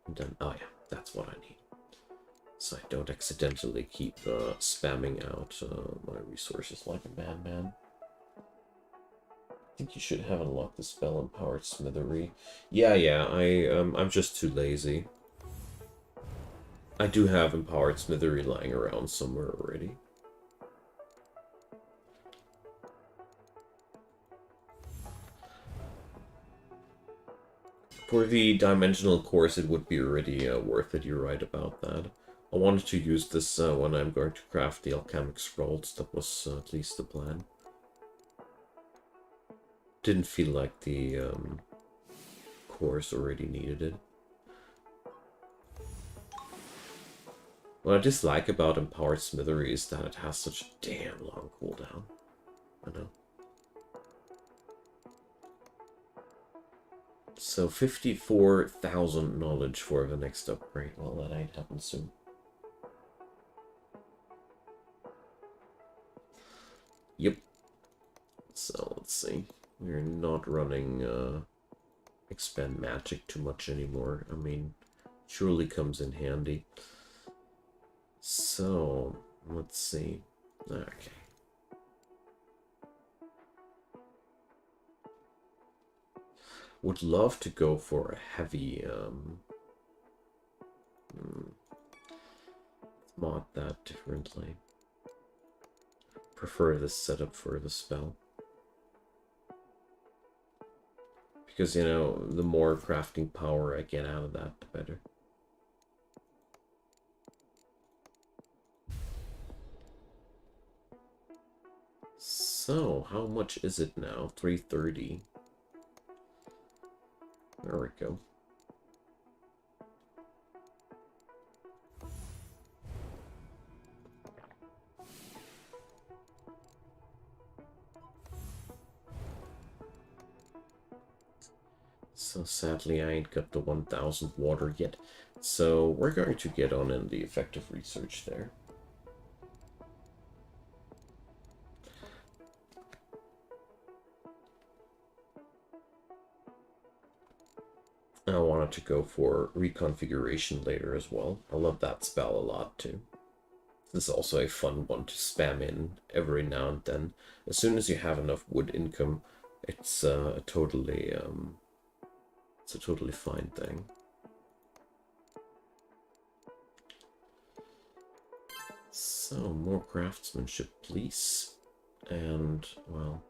And then, oh yeah. That's what I need. So I don't accidentally keep spamming out my resources like a madman. I think you should have unlocked the spell Empowered Smithery. Yeah, I'm just too lazy. I do have Empowered Smithery lying around somewhere already. For the dimensional course, it would be already worth it, you're right about that. I wanted to use this when I'm going to craft the alchemic scrolls. That was at least the plan. Didn't feel like the course already needed it. What I dislike about Empowered Smithery is that it has such a damn long cooldown. I know. So 54,000 knowledge for the next upgrade. Well, that ain't happen soon. Yep. So let's see. We're not running expend magic too much anymore. I mean, surely comes in handy. So let's see. Okay. Would love to go for a heavy mod that differently. Prefer this setup for the spell. Because, you know, the more crafting power I get out of that, the better. So, how much is it now? 330. There we go. So sadly I ain't got the 1000 water yet. So we're going to get on in the effective research there. I wanted to go for reconfiguration later as well. I love that spell a lot too. This is also a fun one to spam in every now and then. As soon as you have enough wood income, it's a totally fine thing. So more craftsmanship, please. And well,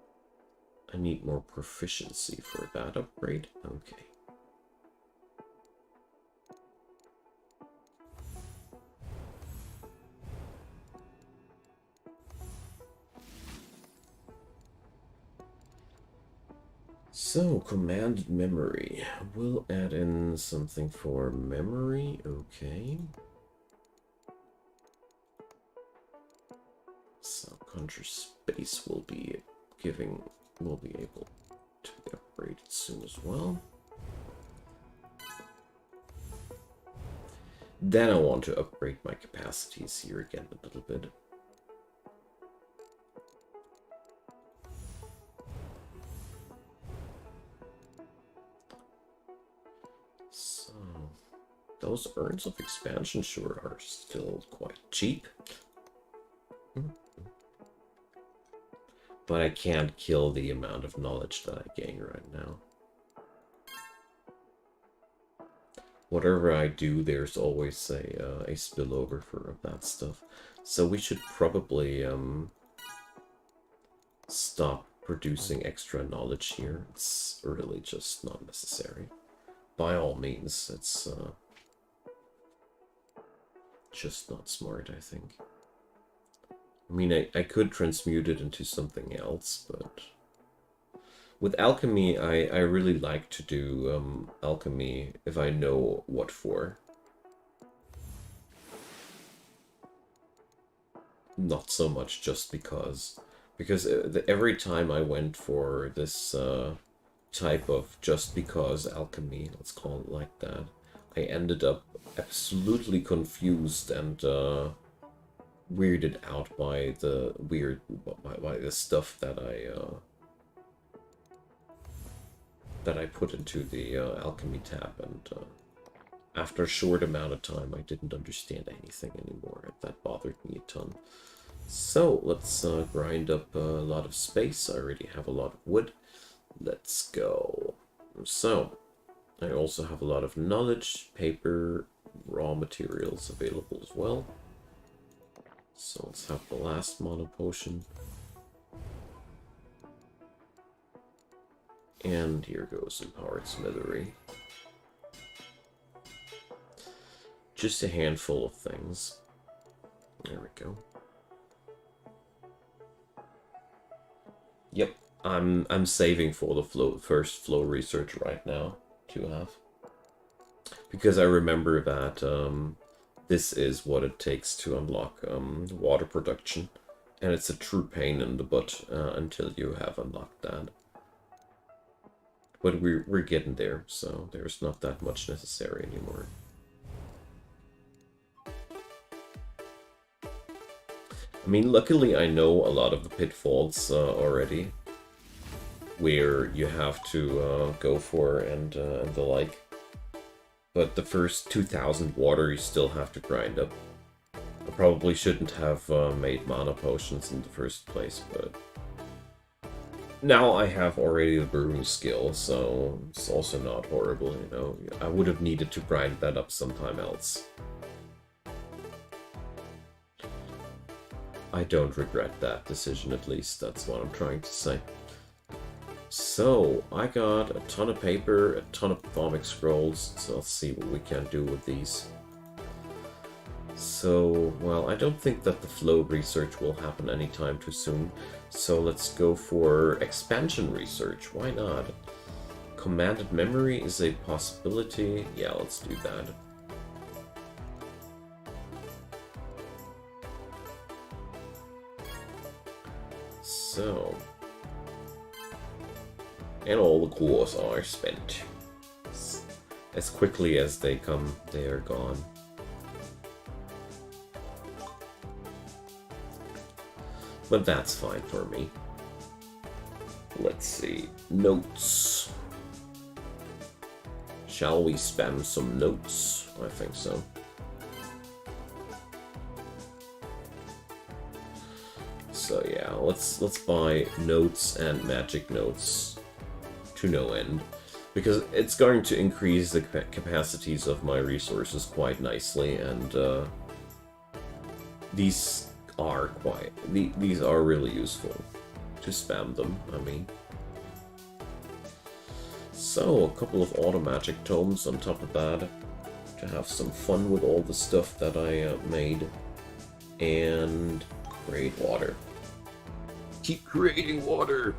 I need more proficiency for that upgrade. Okay. So, commanded memory. We'll add in something for memory. Okay. So, conjure space will be able to be upgraded soon as well. Then I want to upgrade my capacities here again a little bit. So, those urns of expansion sure are still quite cheap. But I can't kill the amount of knowledge that I gain right now. Whatever I do, there's always a spillover for that stuff. So we should probably stop producing extra knowledge here. It's really just not necessary. By all means, it's just not smart, I think. I mean, I could transmute it into something else, but with alchemy, I really like to do alchemy if I know what for. Not so much just because. Because every time I went for this type of just because alchemy, let's call it like that, I ended up absolutely confused and weirded out by the by the stuff that I put into the alchemy tab, and after a short amount of time I didn't understand anything anymore. That bothered me a ton. So let's grind up a lot of space. I already have a lot of wood. Let's go. So I also have a lot of knowledge, paper, raw materials available as well. So let's have the last mono potion. And here goes Empowered Smithery. just a handful of things. There we go. Yep, I'm saving for the first flow research right now to have. Because I remember that this is what it takes to unlock water production. And it's a true pain in the butt until you have unlocked that. But we're getting there, so there's not that much necessary anymore. I mean, luckily I know a lot of the pitfalls already, where you have to go for and the like. But the first 2,000 water you still have to grind up. I probably shouldn't have made mana potions in the first place, but now I have already the brewing skill, so it's also not horrible, you know. I would have needed to grind that up sometime else. I don't regret that decision, at least. That's what I'm trying to say. So, I got a ton of paper, a ton of Thermic Scrolls, so let's see what we can do with these. So, well, I don't think that the flow research will happen anytime too soon, so let's go for expansion research. Why not? Commanded memory is a possibility. Yeah, let's do that. So, and all the cores are spent. As quickly as they come, they are gone. But that's fine for me. Let's see. Notes. Shall we spam some notes? I think so. So yeah, let's buy notes and magic notes to no end, because it's going to increase the capacities of my resources quite nicely, and these are really useful to spam them, I mean. So, a couple of auto magic tomes on top of that, to have some fun with all the stuff that I made. And create water. Keep creating water!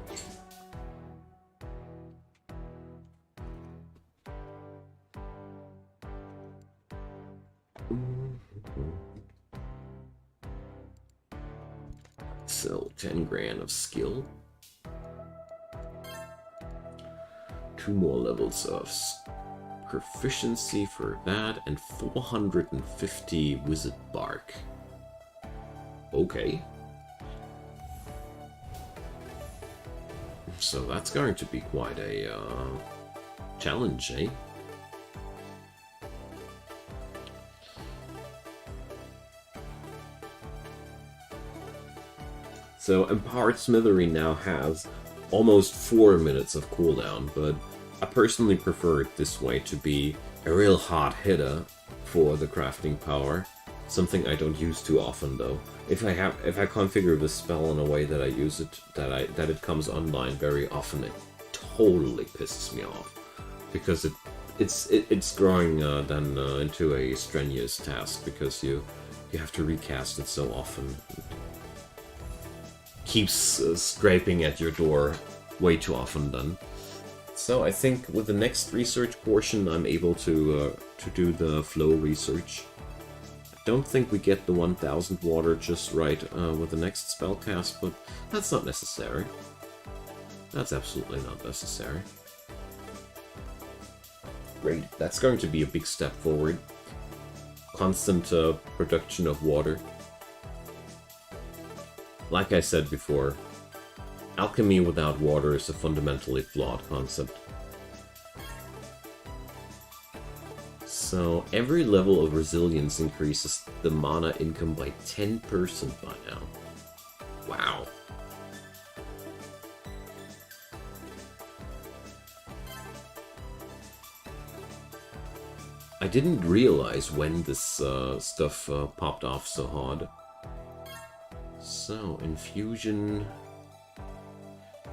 So, 10 grand of skill. 2 more levels of proficiency for that, and 450 wizard bark. Okay. So that's going to be quite a challenge, eh? So Empowered Smithery now has almost 4 minutes of cooldown, but I personally prefer it this way to be a real hard hitter for the crafting power. Something I don't use too often though. If I configure the spell in a way that I use it, that it comes online very often, it totally pisses me off, because it's growing then into a strenuous task, because you have to recast it so often. It keeps scraping at your door way too often then. So I think with the next research portion I'm able to do the flow research. Don't think we get the 1000 water just right with the next spell cast, but that's not necessary. That's absolutely not necessary. Great, that's going to be a big step forward. Constant production of water. Like I said before, alchemy without water is a fundamentally flawed concept. So, every level of resilience increases the mana income by 10% by now. Wow. I didn't realize when this stuff popped off so hard. So, infusion...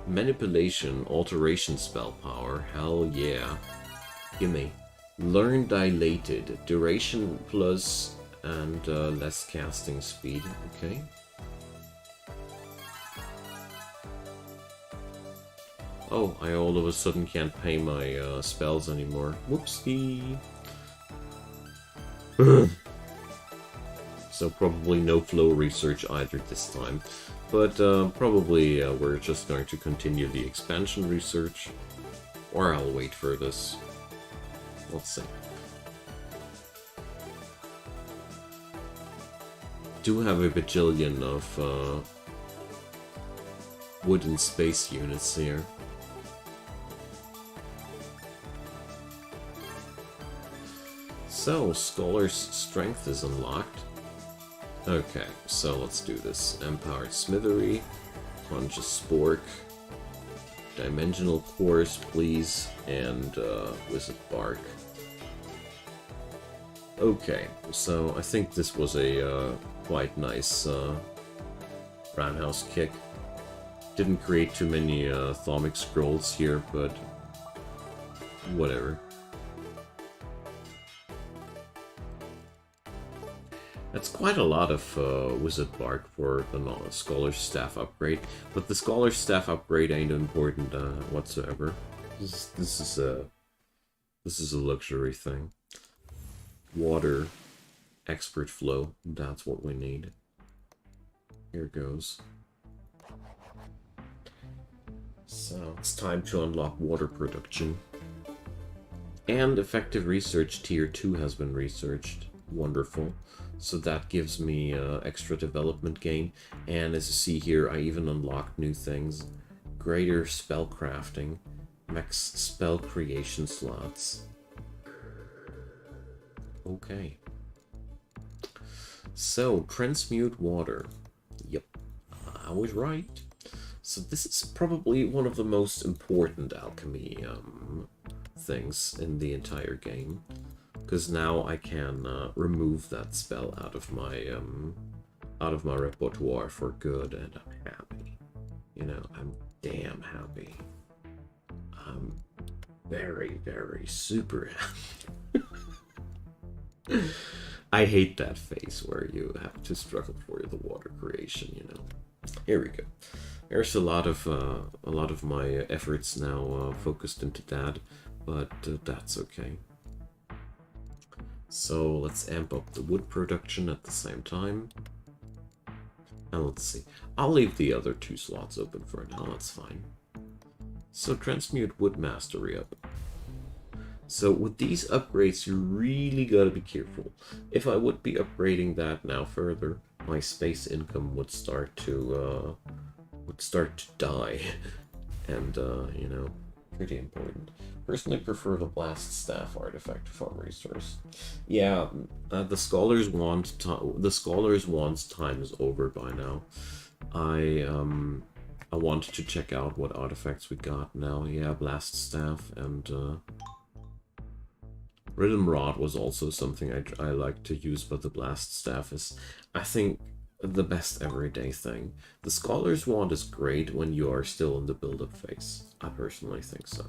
Manipulation, alteration spell power, hell yeah. Gimme. Learn dilated. Duration plus and less casting speed. Okay. Oh, I all of a sudden can't pay my spells anymore. Whoopsie. So probably no flow research either this time. But probably we're just going to continue the expansion research. Or I'll wait for this. Let's see. Do have a bajillion of wooden space units here. So, Scholar's Strength is unlocked. Okay, so let's do this. Empowered Smithery, Punch a Spork, Dimensional Course, please, and Wizard Bark. Okay, so I think this was a quite nice roundhouse kick. Didn't create too many Thaumic Scrolls here, but whatever. That's quite a lot of Wizard Bark for the Scholar's Staff upgrade, but the Scholar's Staff upgrade ain't important whatsoever. This is a luxury thing. Water, expert flow, that's what we need. Here goes. So it's time to unlock water production. And effective research tier 2 has been researched. Wonderful. So that gives me extra development gain. And as you see here, I even unlocked new things. Greater spell crafting, max spell creation slots. Okay. So, transmute water. Yep, I was right. So this is probably one of the most important alchemy things in the entire game. Because now I can remove that spell out of my repertoire for good, and I'm happy. You know, I'm damn happy. I'm very, very super happy. I hate that phase where you have to struggle for the water creation. You know. Here we go. There's a lot of my efforts now focused into that, but that's okay. So let's amp up the wood production at the same time. And let's see. I'll leave the other 2 slots open for now, that's fine. So transmute wood mastery up. So with these upgrades, you really gotta be careful. If I would be upgrading that now further, my space income would start to die. And you know, pretty important. Personally prefer the blast staff artifact farm resource. Yeah, the scholars want time is over by now. I wanted to check out what artifacts we got now. Yeah, blast staff and rhythm rod was also something I like to use, but the blast staff is, I think, the best everyday thing. The scholar's wand is great when you are still in the build-up phase. I personally think so.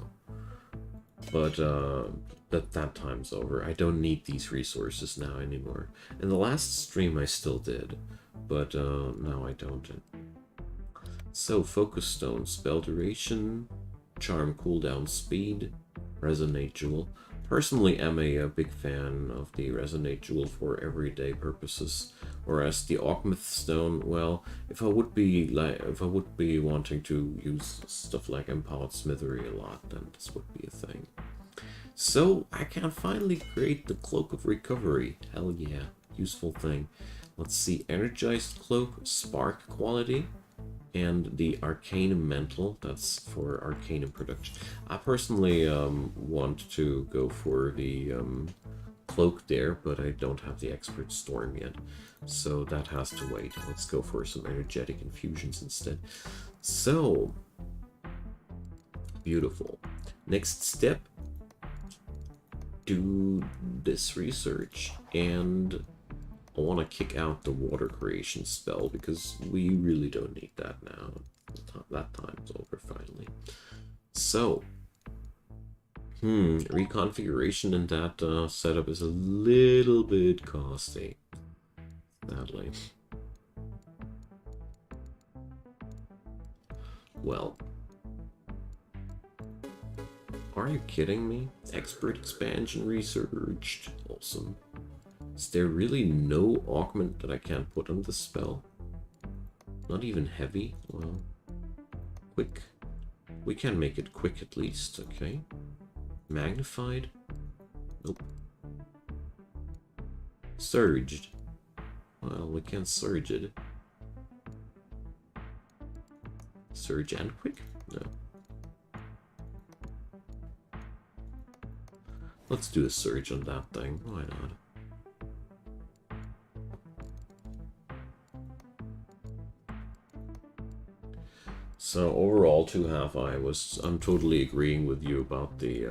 But that time's over. I don't need these resources now anymore. In the last stream I still did, but now I don't. So focus stone, spell duration, charm cooldown speed, resonate jewel. Personally, I'm a big fan of the resonate jewel for everyday purposes. Whereas the Augmeth stone, well, if I would be wanting to use stuff like empowered smithery a lot, then this would be a thing. So I can finally create the cloak of recovery. Hell yeah, useful thing. Let's see, energized cloak, spark quality, and the arcanum mantle. That's for arcanum production. I personally want to go for the cloak there, but I don't have the expert storm yet, so that has to wait. Let's go for some energetic infusions instead. So beautiful. Next step, do this research, and I want to kick out the water creation spell because we really don't need that now. That time's over finally. So Reconfiguration in that setup is a little bit costly, sadly. Well, are you kidding me? Expert expansion researched. Awesome. Is there really no augment that I can't put on this spell? Not even heavy? Well, quick. We can make it quick at least, okay. Magnified? Nope. Surged. Well, we can surge it. Surge and quick? No. Let's do a surge on that thing. Why not? So overall, 2.5, I'm totally agreeing with you about the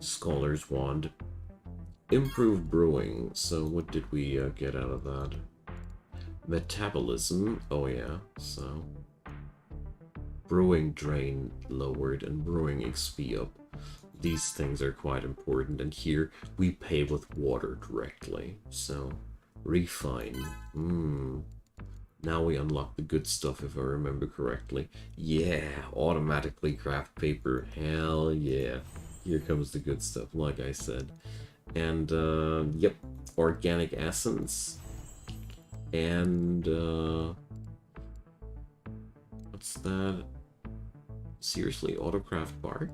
Scholar's Wand. Improved brewing. So what did we get out of that? Metabolism. Oh yeah. So brewing drain lowered and brewing XP up. These things are quite important. And here we pay with water directly. So refine. Now we unlock the good stuff, if I remember correctly. Yeah, automatically craft paper. Hell yeah. Here comes the good stuff, like I said. And, yep, organic essence. And, what's that? Seriously, autocraft bark?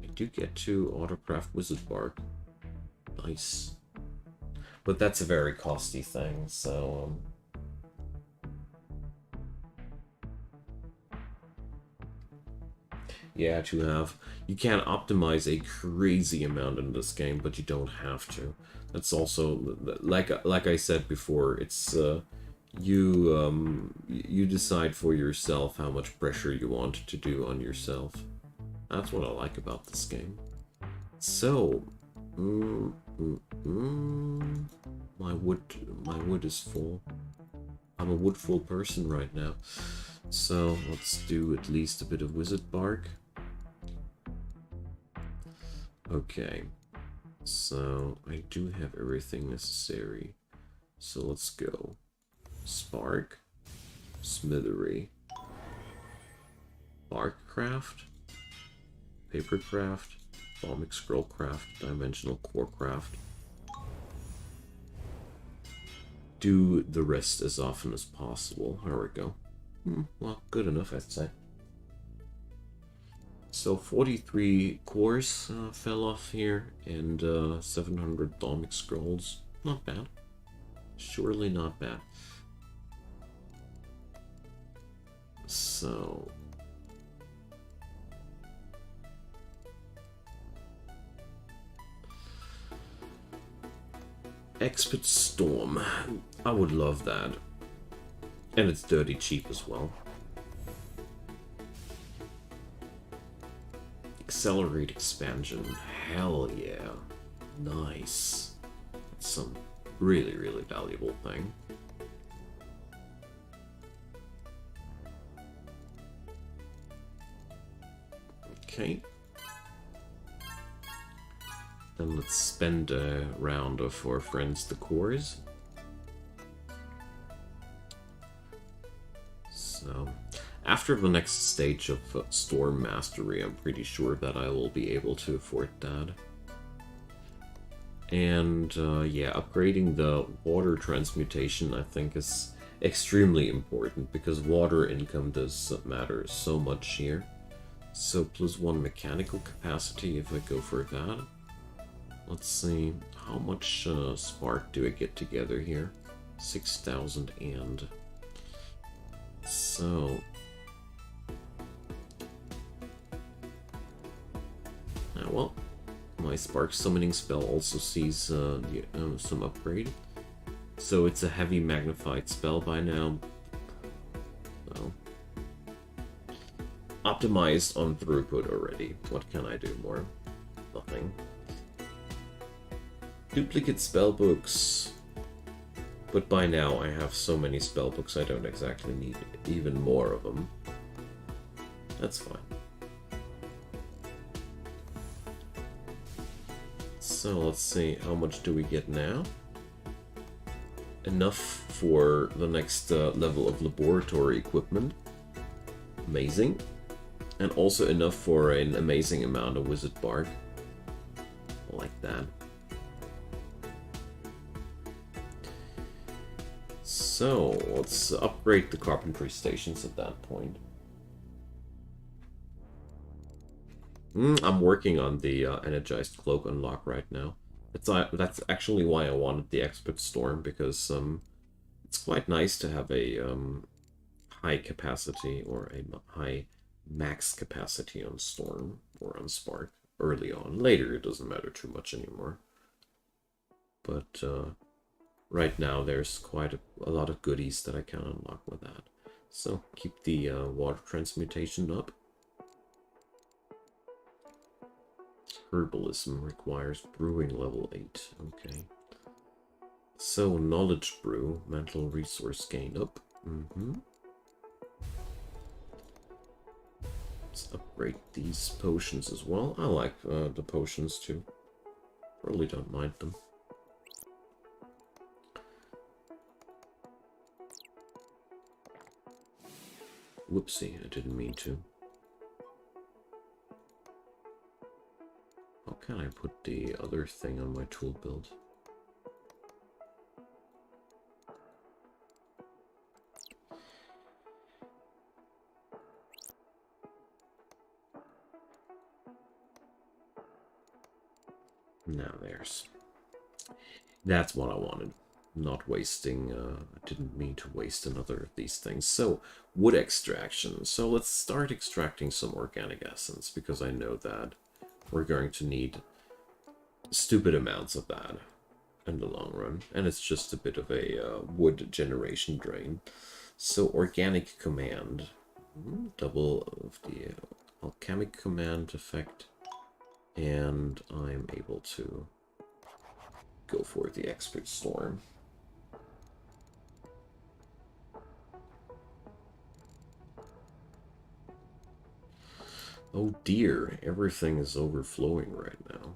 I do get to autocraft wizard bark. Nice. But that's a very costly thing, so... yeah, to have. You can optimize a crazy amount in this game, but you don't have to. That's also, like I said before, it's you decide for yourself how much pressure you want to do on yourself. That's what I like about this game. So, my wood is full. I'm a wood-full person right now. So let's do at least a bit of wizard bark. Okay, so I do have everything necessary. So let's go. Spark, smithery, bark craft, paper craft, balmic scroll craft, dimensional core craft. Do the rest as often as possible. There we go. Well, good enough, I'd say. So 43 cores fell off here, and 700 balmic scrolls. Not bad. Surely not bad. So... Expert Storm. I would love that. And it's dirty cheap as well. Accelerate expansion. Hell yeah. Nice. That's some really, really valuable thing. Okay. Then let's spend a round of our friends the cores. So, after the next stage of Storm Mastery, I'm pretty sure that I will be able to afford that. And yeah, upgrading the water transmutation I think is extremely important, because water income does matter so much here. So +1 mechanical capacity if I go for that. Let's see, how much spark do I get together here? 6,000 and... So... well, my spark summoning spell also sees some upgrade. So it's a heavy magnified spell by now. Well, optimized on throughput already. What can I do more? Nothing. Duplicate spellbooks. But by now I have so many spellbooks I don't exactly need even more of them. That's fine. So let's see, how much do we get now? Enough for the next level of laboratory equipment. Amazing. And also enough for an amazing amount of wizard bark. Like that. So let's upgrade the carpentry stations at that point. I'm working on the energized cloak unlock right now. That's actually why I wanted the expert storm, because it's quite nice to have a high capacity or a high max capacity on storm or on spark early on. Later it doesn't matter too much anymore. But right now there's quite a lot of goodies that I can unlock with that. So keep the water transmutation up. Herbalism requires brewing level 8. Okay. So knowledge brew, mental resource gain up. Let's upgrade these potions as well. I like the potions too. Really don't mind them. Whoopsie, I didn't mean to. How can I put the other thing on my tool build? Now there's... That's what I wanted. Not wasting... I didn't mean to waste another of these things. So, wood extraction. So let's start extracting some organic essence, because I know that we're going to need stupid amounts of that in the long run. And it's just a bit of a wood generation drain. So organic command. Double of the alchemic command effect. And I'm able to go for the expert storm. Oh dear, everything is overflowing right now.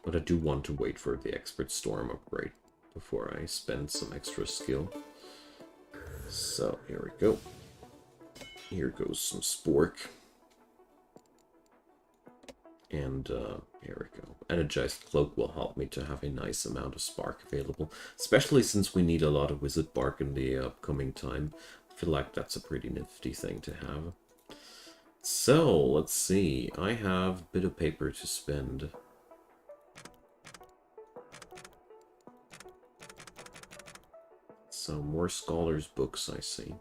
But I do want to wait for the expert storm upgrade before I spend some extra skill. So here we go. Here goes some spork. And here we go. Energized Cloak will help me to have a nice amount of spark available. Especially since we need a lot of wizard bark in the upcoming time. I feel like that's a pretty nifty thing to have. So, let's see. I have a bit of paper to spend. So, more scholars' books, I see.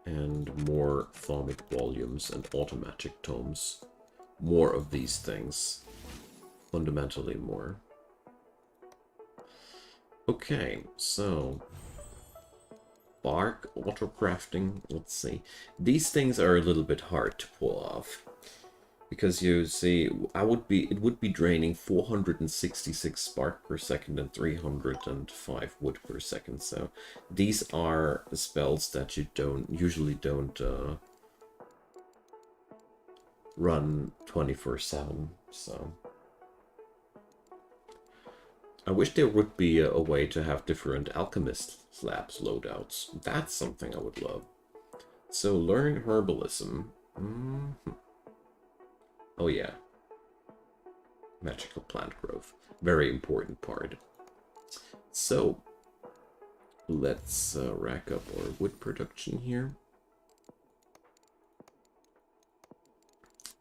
And more thaumic volumes and automatic tomes. More of these things. Fundamentally more. Okay, so... Bark, auto-crafting, let's see. These things are a little bit hard to pull off. Because you see, it would be draining 466 spark per second and 305 wood per second. So these are spells that you usually don't run 24/7. So I wish there would be a way to have different alchemist labs loadouts. That's something I would love. So learn herbalism. Oh yeah. Magical plant growth. Very important part. So, let's rack up our wood production here.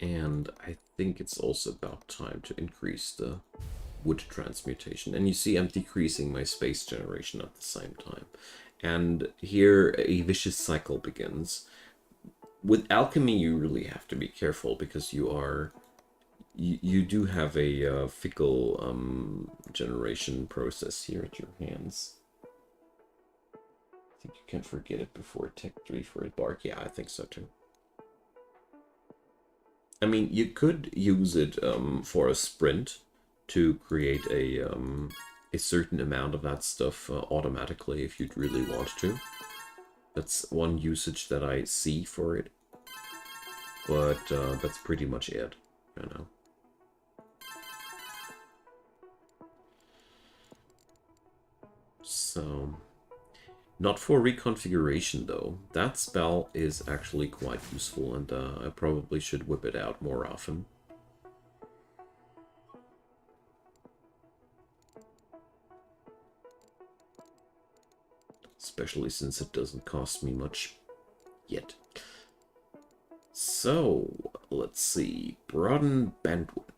And I think it's also about time to increase the wood transmutation. And you see I'm decreasing my space generation at the same time. And here a vicious cycle begins. With alchemy, you really have to be careful because you do have a fickle generation process here at your hands. I think you can forget it before Tech 3 for a bark. Yeah, I think so too. I mean, you could use it for a sprint to create a certain amount of that stuff automatically if you'd really want to. That's one usage that I see for it. But that's pretty much it, you know. So, not for reconfiguration though. That spell is actually quite useful, and I probably should whip it out more often. Especially since it doesn't cost me much yet. So, let's see. Broaden bandwidth.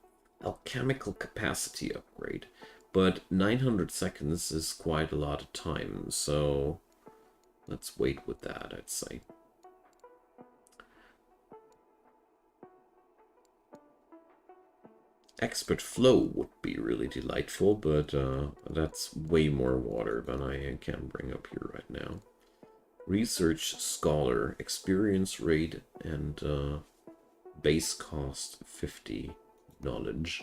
Alchemical capacity upgrade. But 900 seconds is quite a lot of time, so let's wait with that, I'd say. Expert flow would be really delightful, but that's way more water than I can bring up here right now. Research scholar, experience rate, and base cost 50 knowledge.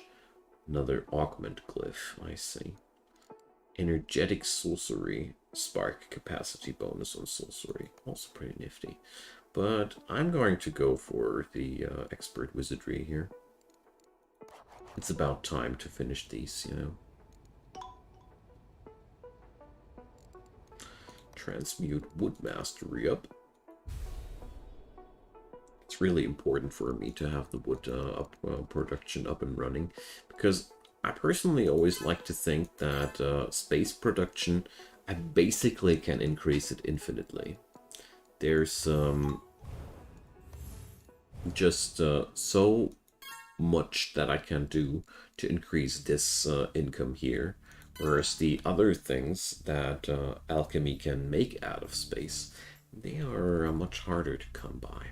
Another augment glyph, I see. Energetic sorcery, spark capacity bonus on sorcery, also pretty nifty. But I'm going to go for the expert wizardry here. It's about time to finish these, you know. Transmute wood mastery up. It's really important for me to have the wood production up and running, because I personally always like to think that space production, I basically can increase it infinitely. There's just so much that I can do to increase this income here, whereas the other things that alchemy can make out of space, they are much harder to come by.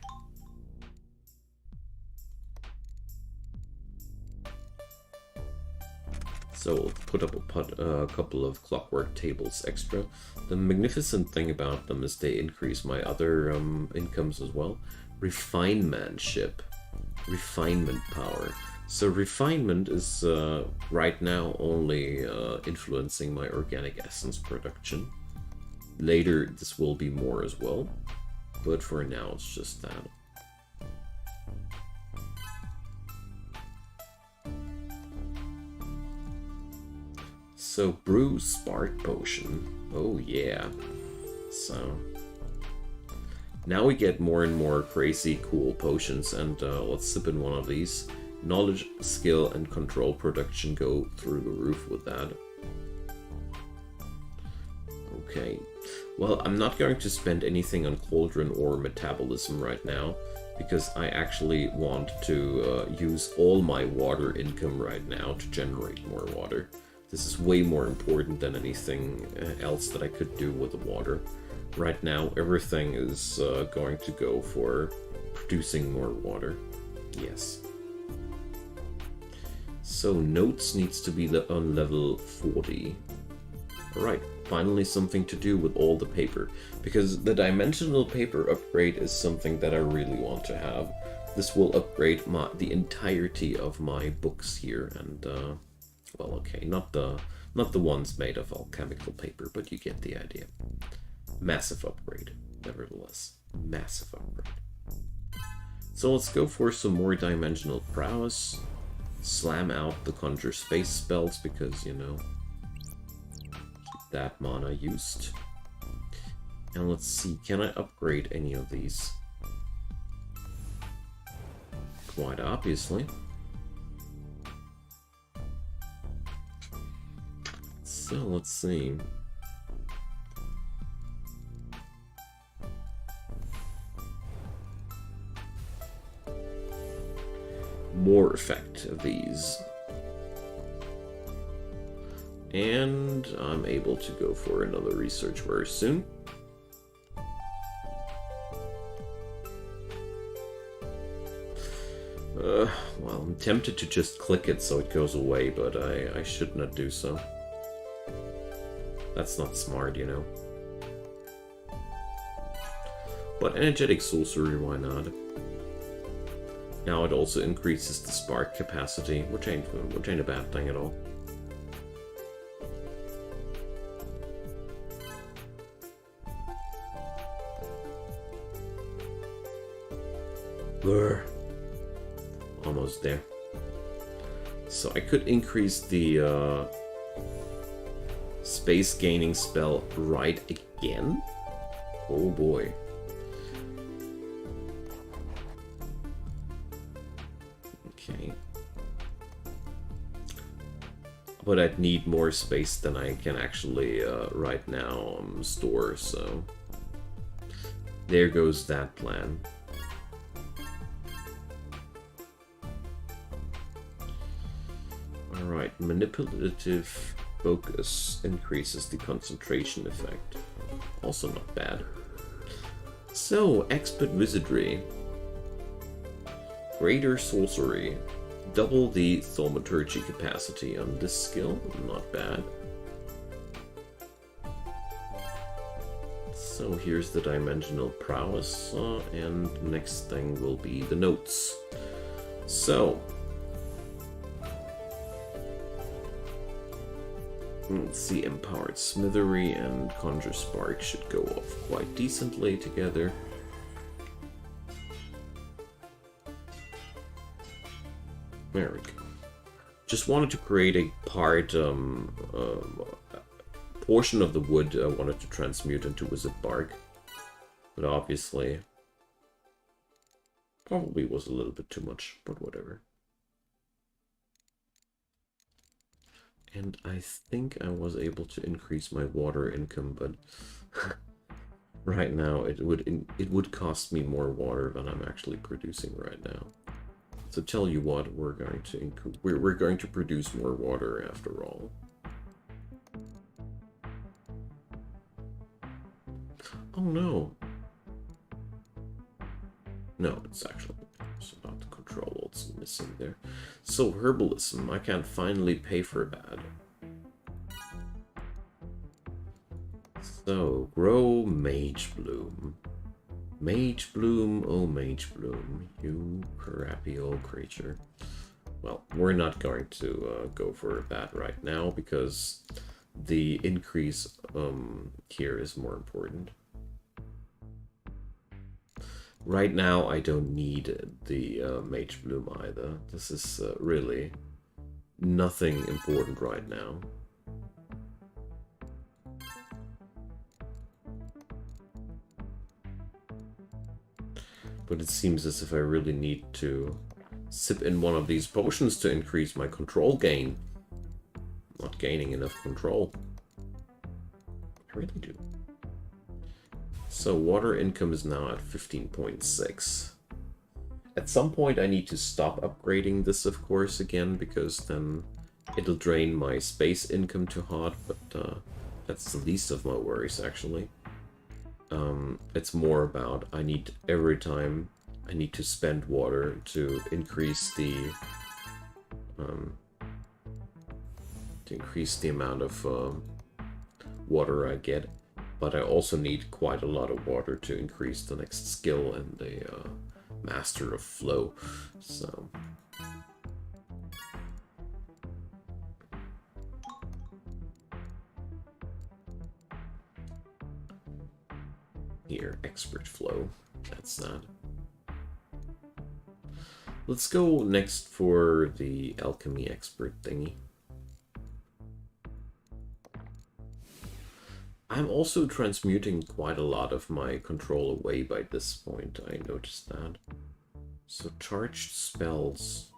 So we'll put up a couple of clockwork tables extra. The magnificent thing about them is they increase my other incomes as well. Refinementship, refinement power. So refinement is right now only influencing my organic essence production. Later this will be more as well, but for now it's just that. So, brew spark potion. Oh yeah. So, now we get more and more crazy cool potions, and let's sip in one of these. Knowledge, skill, and control production go through the roof with that. Okay. Well, I'm not going to spend anything on cauldron or metabolism right now, because I actually want to use all my water income right now to generate more water. This is way more important than anything else that I could do with the water. Right now, everything is going to go for producing more water. Yes. So, notes needs to be on level 40. Alright, finally something to do with all the paper. Because the dimensional paper upgrade is something that I really want to have. This will upgrade the entirety of my books here, and well, okay, not the ones made of alchemical paper, but you get the idea. Massive upgrade, nevertheless. Massive upgrade. So let's go for some more dimensional prowess. Slam out the conjure space spells because, you know, keep that mana used. And let's see, can I upgrade any of these? Quite obviously. So let's see. More effect of these. And I'm able to go for another research very soon. Well, I'm tempted to just click it so it goes away, but I should not do so. That's not smart, you know. But energetic sorcery, why not? Now it also increases the spark capacity, which ain't a bad thing at all. Brr. Almost there. So I could increase the space gaining spell right again? Oh boy. Okay. But I'd need more space than I can actually right now store, so there goes that plan. Alright, manipulative focus increases the concentration effect. Also not bad. So, expert wizardry. Greater sorcery. Double the thaumaturgy capacity on this skill. Not bad. So here's the dimensional prowess, and the next thing will be the notes. So, let's see, Empowered Smithery and Conjure Spark should go off quite decently together. There we go. Just wanted to create a portion of the wood I wanted to transmute into wizard bark. But obviously, probably was a little bit too much, but whatever. And I think I was able to increase my water income, but right now it would cost me more water than I'm actually producing right now. So tell you what, we're going to produce more water after all. Oh no. No, it's actually about the control what's missing there. So herbalism, I can finally pay for that. So grow Mage Bloom. Mage Bloom, oh Mage Bloom, you crappy old creature. Well, we're not going to go for that right now because the increase here is more important. Right now, I don't need the Mage Bloom either. This is really nothing important right now. But it seems as if I really need to sip in one of these potions to increase my control gain. Not gaining enough control. I really do. So water income is now at 15.6. At some point I need to stop upgrading this, of course, again, because then it'll drain my space income too hard, but that's the least of my worries, actually. It's more about every time I need to spend water to increase the amount of water I get. But I also need quite a lot of water to increase the next skill and the Master of Flow. So here, Expert Flow. That's that. Let's go next for the Alchemy Expert thingy. I'm also transmuting quite a lot of my control away by this point, I noticed that. So charged spells,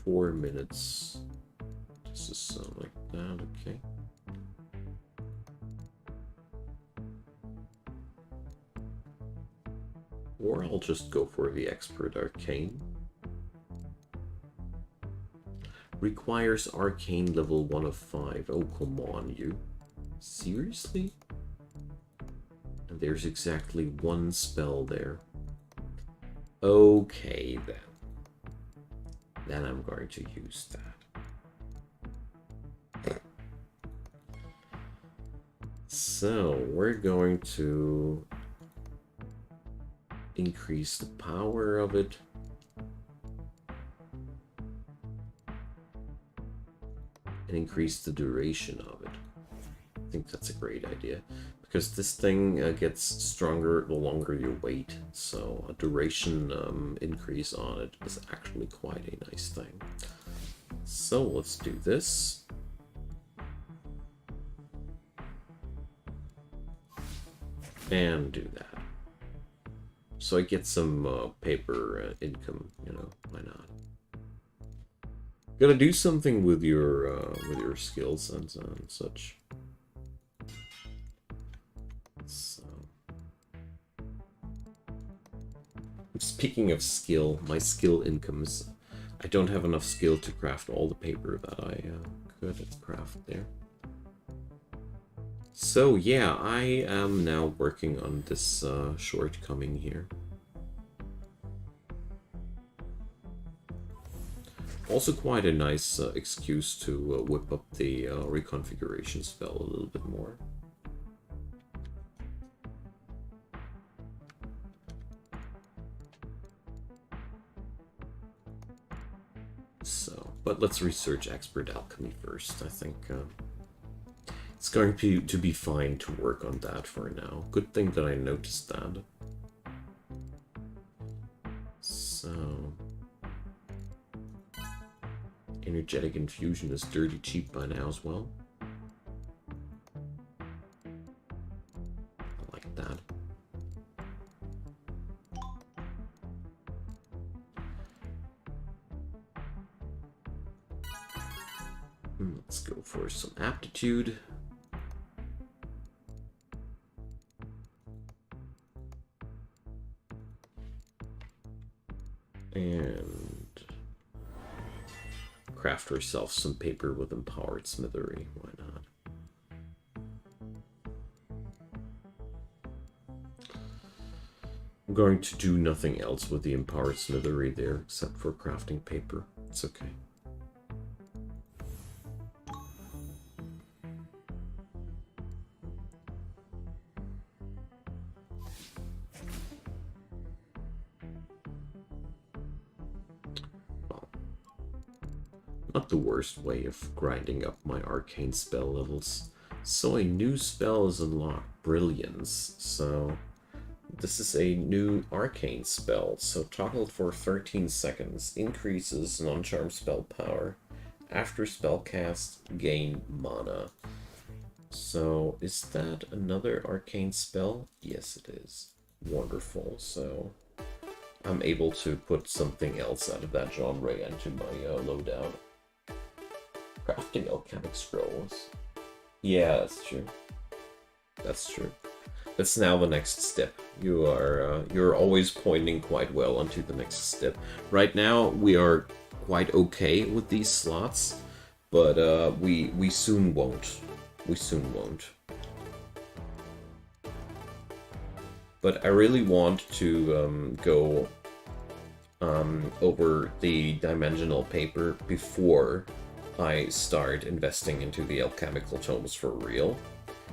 4 minutes. This is like that, okay. Or I'll just go for the Expert Arcane. Requires Arcane level 1 of 5. Oh, come on, you. Seriously? And there's exactly one spell there. Okay, then. Then I'm going to use that. So, we're going to increase the power of it. and increase the duration of it. I think that's a great idea, because this thing gets stronger the longer you wait, so a duration increase on it is actually quite a nice thing. So let's do this. And do that. So I get some paper income, you know, why not? Gotta do something with your skills and such. So, speaking of skill, my skill incomes. I don't have enough skill to craft all the paper that I could craft there. So yeah, I am now working on this shortcoming here. Also quite a nice excuse to whip up the reconfiguration spell a little bit more. So, but let's research expert alchemy first. I think it's going to be fine to work on that for now. Good thing that I noticed that. So, energetic infusion is dirty cheap by now as well. I like that. Let's go for some aptitude. And craft herself some paper with empowered smithery. Why not? I'm going to do nothing else with the empowered smithery there except for crafting paper. It's okay. Not the worst way of grinding up my arcane spell levels. So a new spell is unlocked, Brilliance. So this is a new arcane spell. So toggled for 13 seconds, increases non-charm spell power. After spell cast, gain mana. So is that another arcane spell? Yes, it is. Wonderful. So I'm able to put something else out of that genre into my loadout. Crafting alchemic scrolls. Yeah, that's true. That's true. That's now the next step. You're always pointing quite well onto the next step. Right now we are quite okay with these slots, but we soon won't. We soon won't. But I really want to go over the dimensional paper before I start investing into the alchemical tomes for real.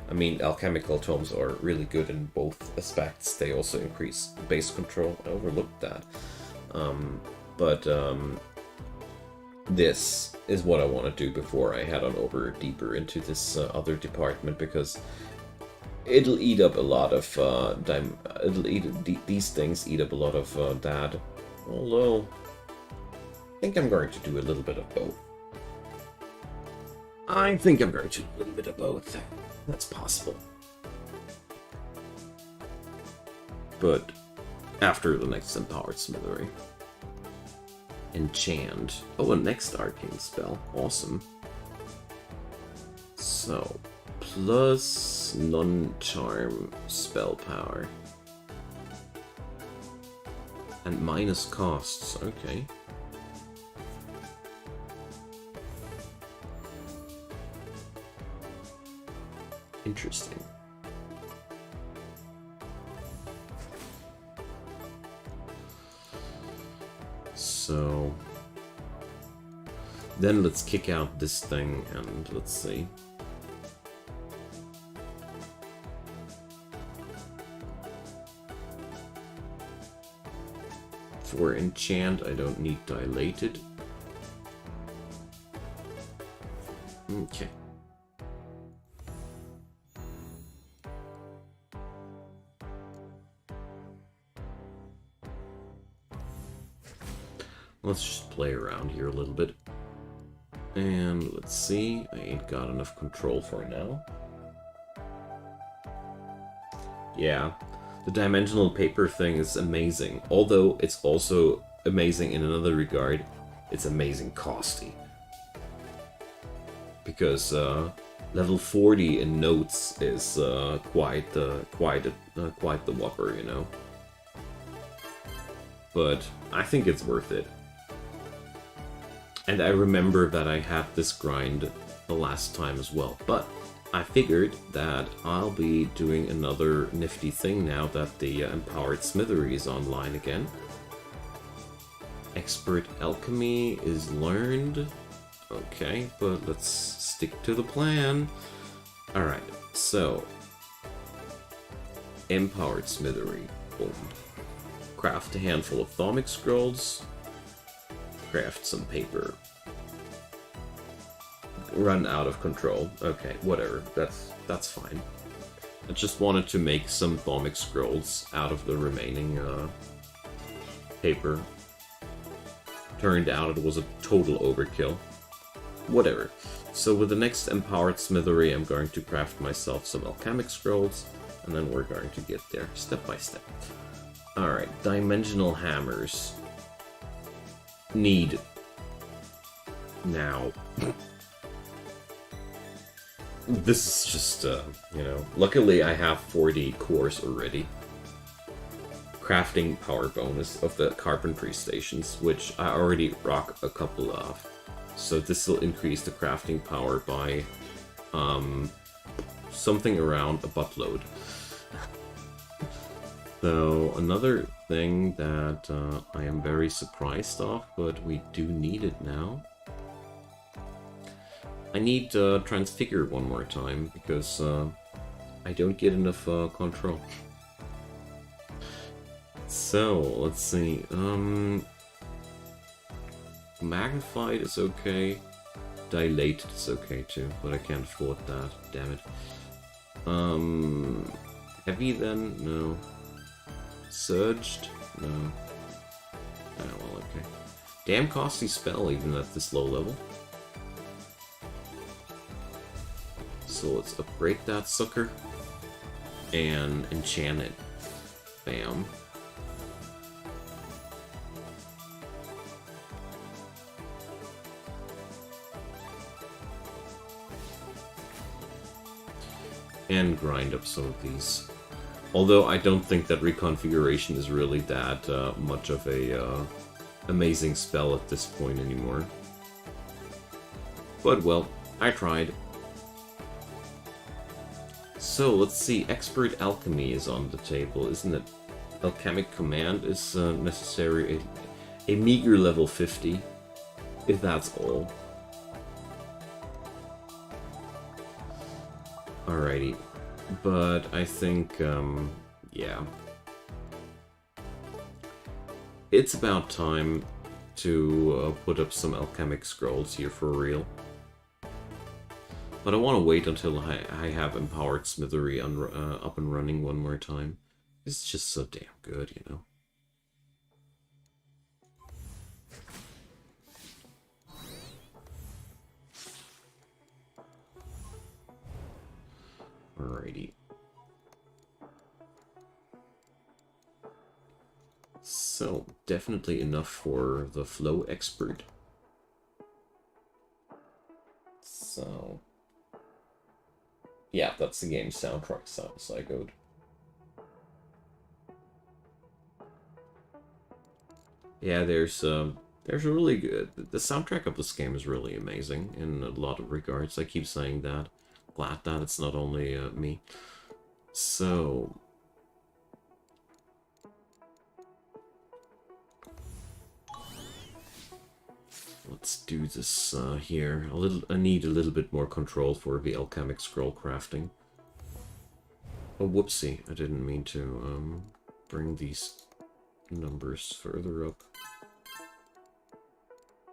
I mean, alchemical tomes are really good in both aspects. They also increase base control. I overlooked that. But this is what I want to do before I head on over deeper into this other department, because it'll eat up a lot of these things eat up a lot of dad. Although I think I'm going to do a little bit of both. I think I'm going to do a little bit of both. That's possible. But after the next empowered smithery. Enchant. Oh, a next arcane spell. Awesome. So, plus non-charm spell power. And minus costs. Okay. Interesting. So then let's kick out this thing and let's see. For enchant, I don't need dilated. Okay. Let's just play around here a little bit. And let's see, I ain't got enough control for now. Yeah, the dimensional paper thing is amazing. Although it's also amazing in another regard, it's amazing costly. Because level 40 in notes is quite the whopper, you know. But I think it's worth it. And I remember that I had this grind the last time as well, but I figured that I'll be doing another nifty thing now that the Empowered Smithery is online again. Expert Alchemy is learned. Okay, but let's stick to the plan. Alright, so... Empowered Smithery. Boom. Craft a handful of Thaumic Scrolls. Craft some paper. Run out of control. Okay, whatever. That's fine. I just wanted to make some Thaumic Scrolls out of the remaining paper. Turned out it was a total overkill. Whatever. So with the next Empowered Smithery, I'm going to craft myself some Alchemic Scrolls, and then we're going to get there step by step. Alright, Dimensional Hammers. Need. Now. This is just, you know, luckily I have 40 cores already. Crafting power bonus of the carpentry stations, which I already rock a couple of. So this will increase the crafting power by something around a buttload. So another thing that I am very surprised of, but we do need it now. I need Transfigure one more time, because I don't get enough control. So, let's see. Magnified is okay. Dilated is okay too, but I can't afford that. Damn it. Heavy then? No. Surged? No. Oh, well, okay. Damn costly spell even at this low level. So let's upgrade that sucker. And enchant it. Bam. And grind up some of these. Although I don't think that reconfiguration is really that much of a amazing spell at this point anymore. But well, I tried. So let's see, Expert Alchemy is on the table, isn't it? Alchemic Command is necessary, a meager level 50, if that's all. Alrighty, but I think, yeah. It's about time to put up some Alchemic Scrolls here for real. But I want to wait until I have Empowered Smithery up and running one more time. It's just so damn good, you know. Alrighty. So, definitely enough for the Flow Expert. So... yeah, that's the game soundtrack, Psychoed. Yeah, there's a really good... the soundtrack of this game is really amazing in a lot of regards. I keep saying that. Glad that it's not only me. So... let's do this here. I need a little bit more control for the Alchemic Scroll crafting. Oh, whoopsie. I didn't mean to bring these numbers further up.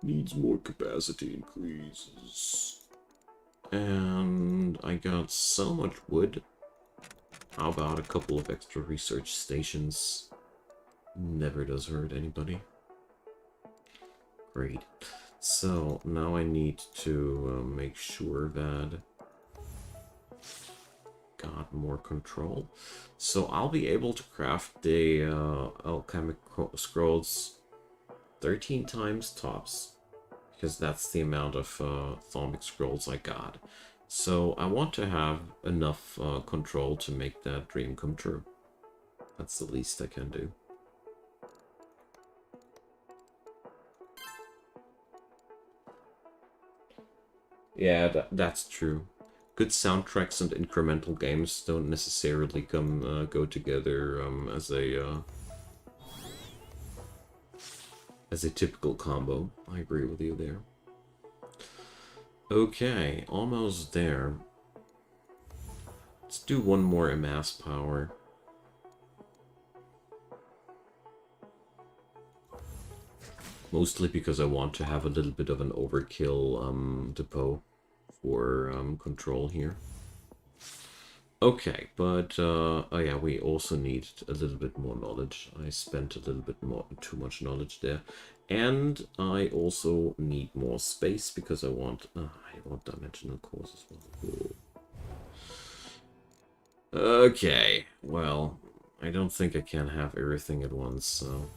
Needs more capacity increases. And I got so much wood. How about a couple of extra research stations? Never does hurt anybody. Great. So now I need to make sure that got more control. So I'll be able to craft the alchemic scrolls 13 times tops, because that's the amount of thaumic scrolls I got. So I want to have enough control to make that dream come true. That's the least I can do. Yeah, that's true. Good soundtracks and incremental games don't necessarily go together as a typical combo. I agree with you there. Okay, almost there. Let's do one more amass power. Mostly because I want to have a little bit of an overkill depot for control here. Okay, but oh yeah, we also need a little bit more knowledge. I spent a little bit too much knowledge there, and I also need more space because I want dimensional cores as well. Okay, well, I don't think I can have everything at once, so.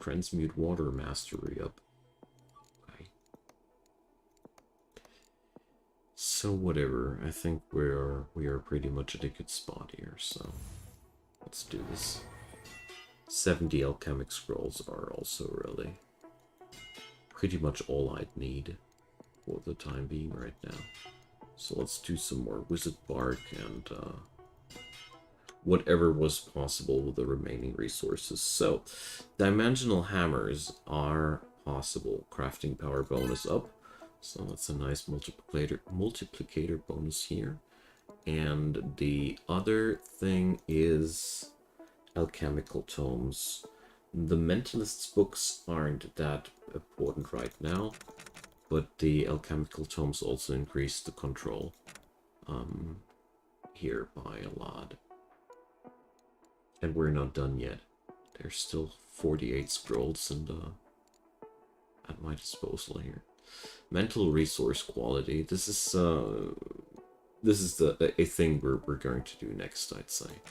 Transmute water mastery up. Okay. So whatever, I think we are pretty much at a good spot here, so let's do this. 70 alchemic scrolls are also really pretty much all I'd need for the time being right now. So let's do some more wizard bark and whatever was possible with the remaining resources. So, dimensional hammers are possible. Crafting power bonus up. So that's a nice multiplicator bonus here. And the other thing is alchemical tomes. The mentalist's books aren't that important right now, but the alchemical tomes also increase the control here by a lot. And we're not done yet. There's still 48 scrolls and at my disposal here. Mental resource quality. This is a thing we're going to do next, I'd say.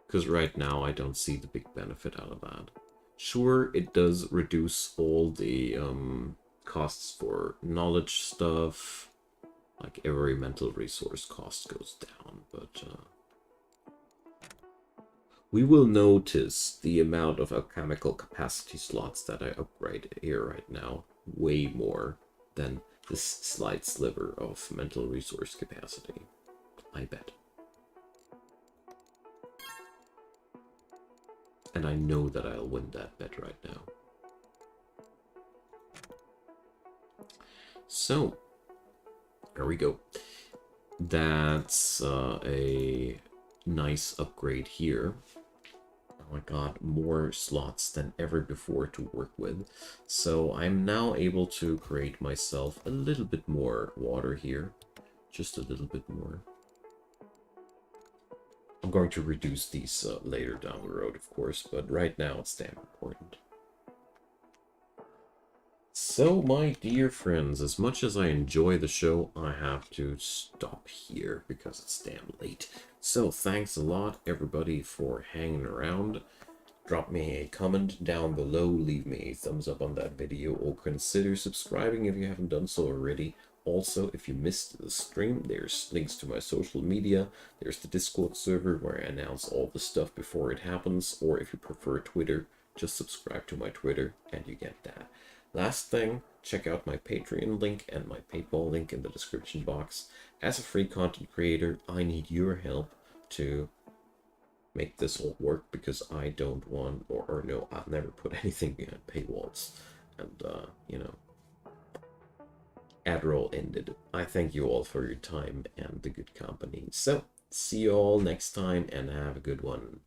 Because right now I don't see the big benefit out of that. Sure, it does reduce all the costs for knowledge stuff. Like every mental resource cost goes down, but we will notice the amount of alchemical capacity slots that I upgrade here right now way more than this slight sliver of mental resource capacity. I bet. And I know that I'll win that bet right now. So, there we go. That's a nice upgrade here. I got more slots than ever before to work with. So I'm now able to create myself a little bit more water here. Just a little bit more. I'm going to reduce these later down the road, of course, but right now it's damn important. So, my dear friends, as much as I enjoy the show, I have to stop here because it's damn late. So, thanks a lot, everybody, for hanging around. Drop me a comment down below, leave me a thumbs up on that video, or consider subscribing if you haven't done so already. Also, if you missed the stream, there's links to my social media. There's the Discord server where I announce all the stuff before it happens, or if you prefer Twitter, just subscribe to my Twitter and you get that. Last thing, check out my Patreon link and my PayPal link in the description box. As a free content creator, I need your help to make this all work because I don't want, or no, I'll never put anything behind paywalls. And, you know, Adderall ended. I thank you all for your time and the good company. So, see you all next time and have a good one.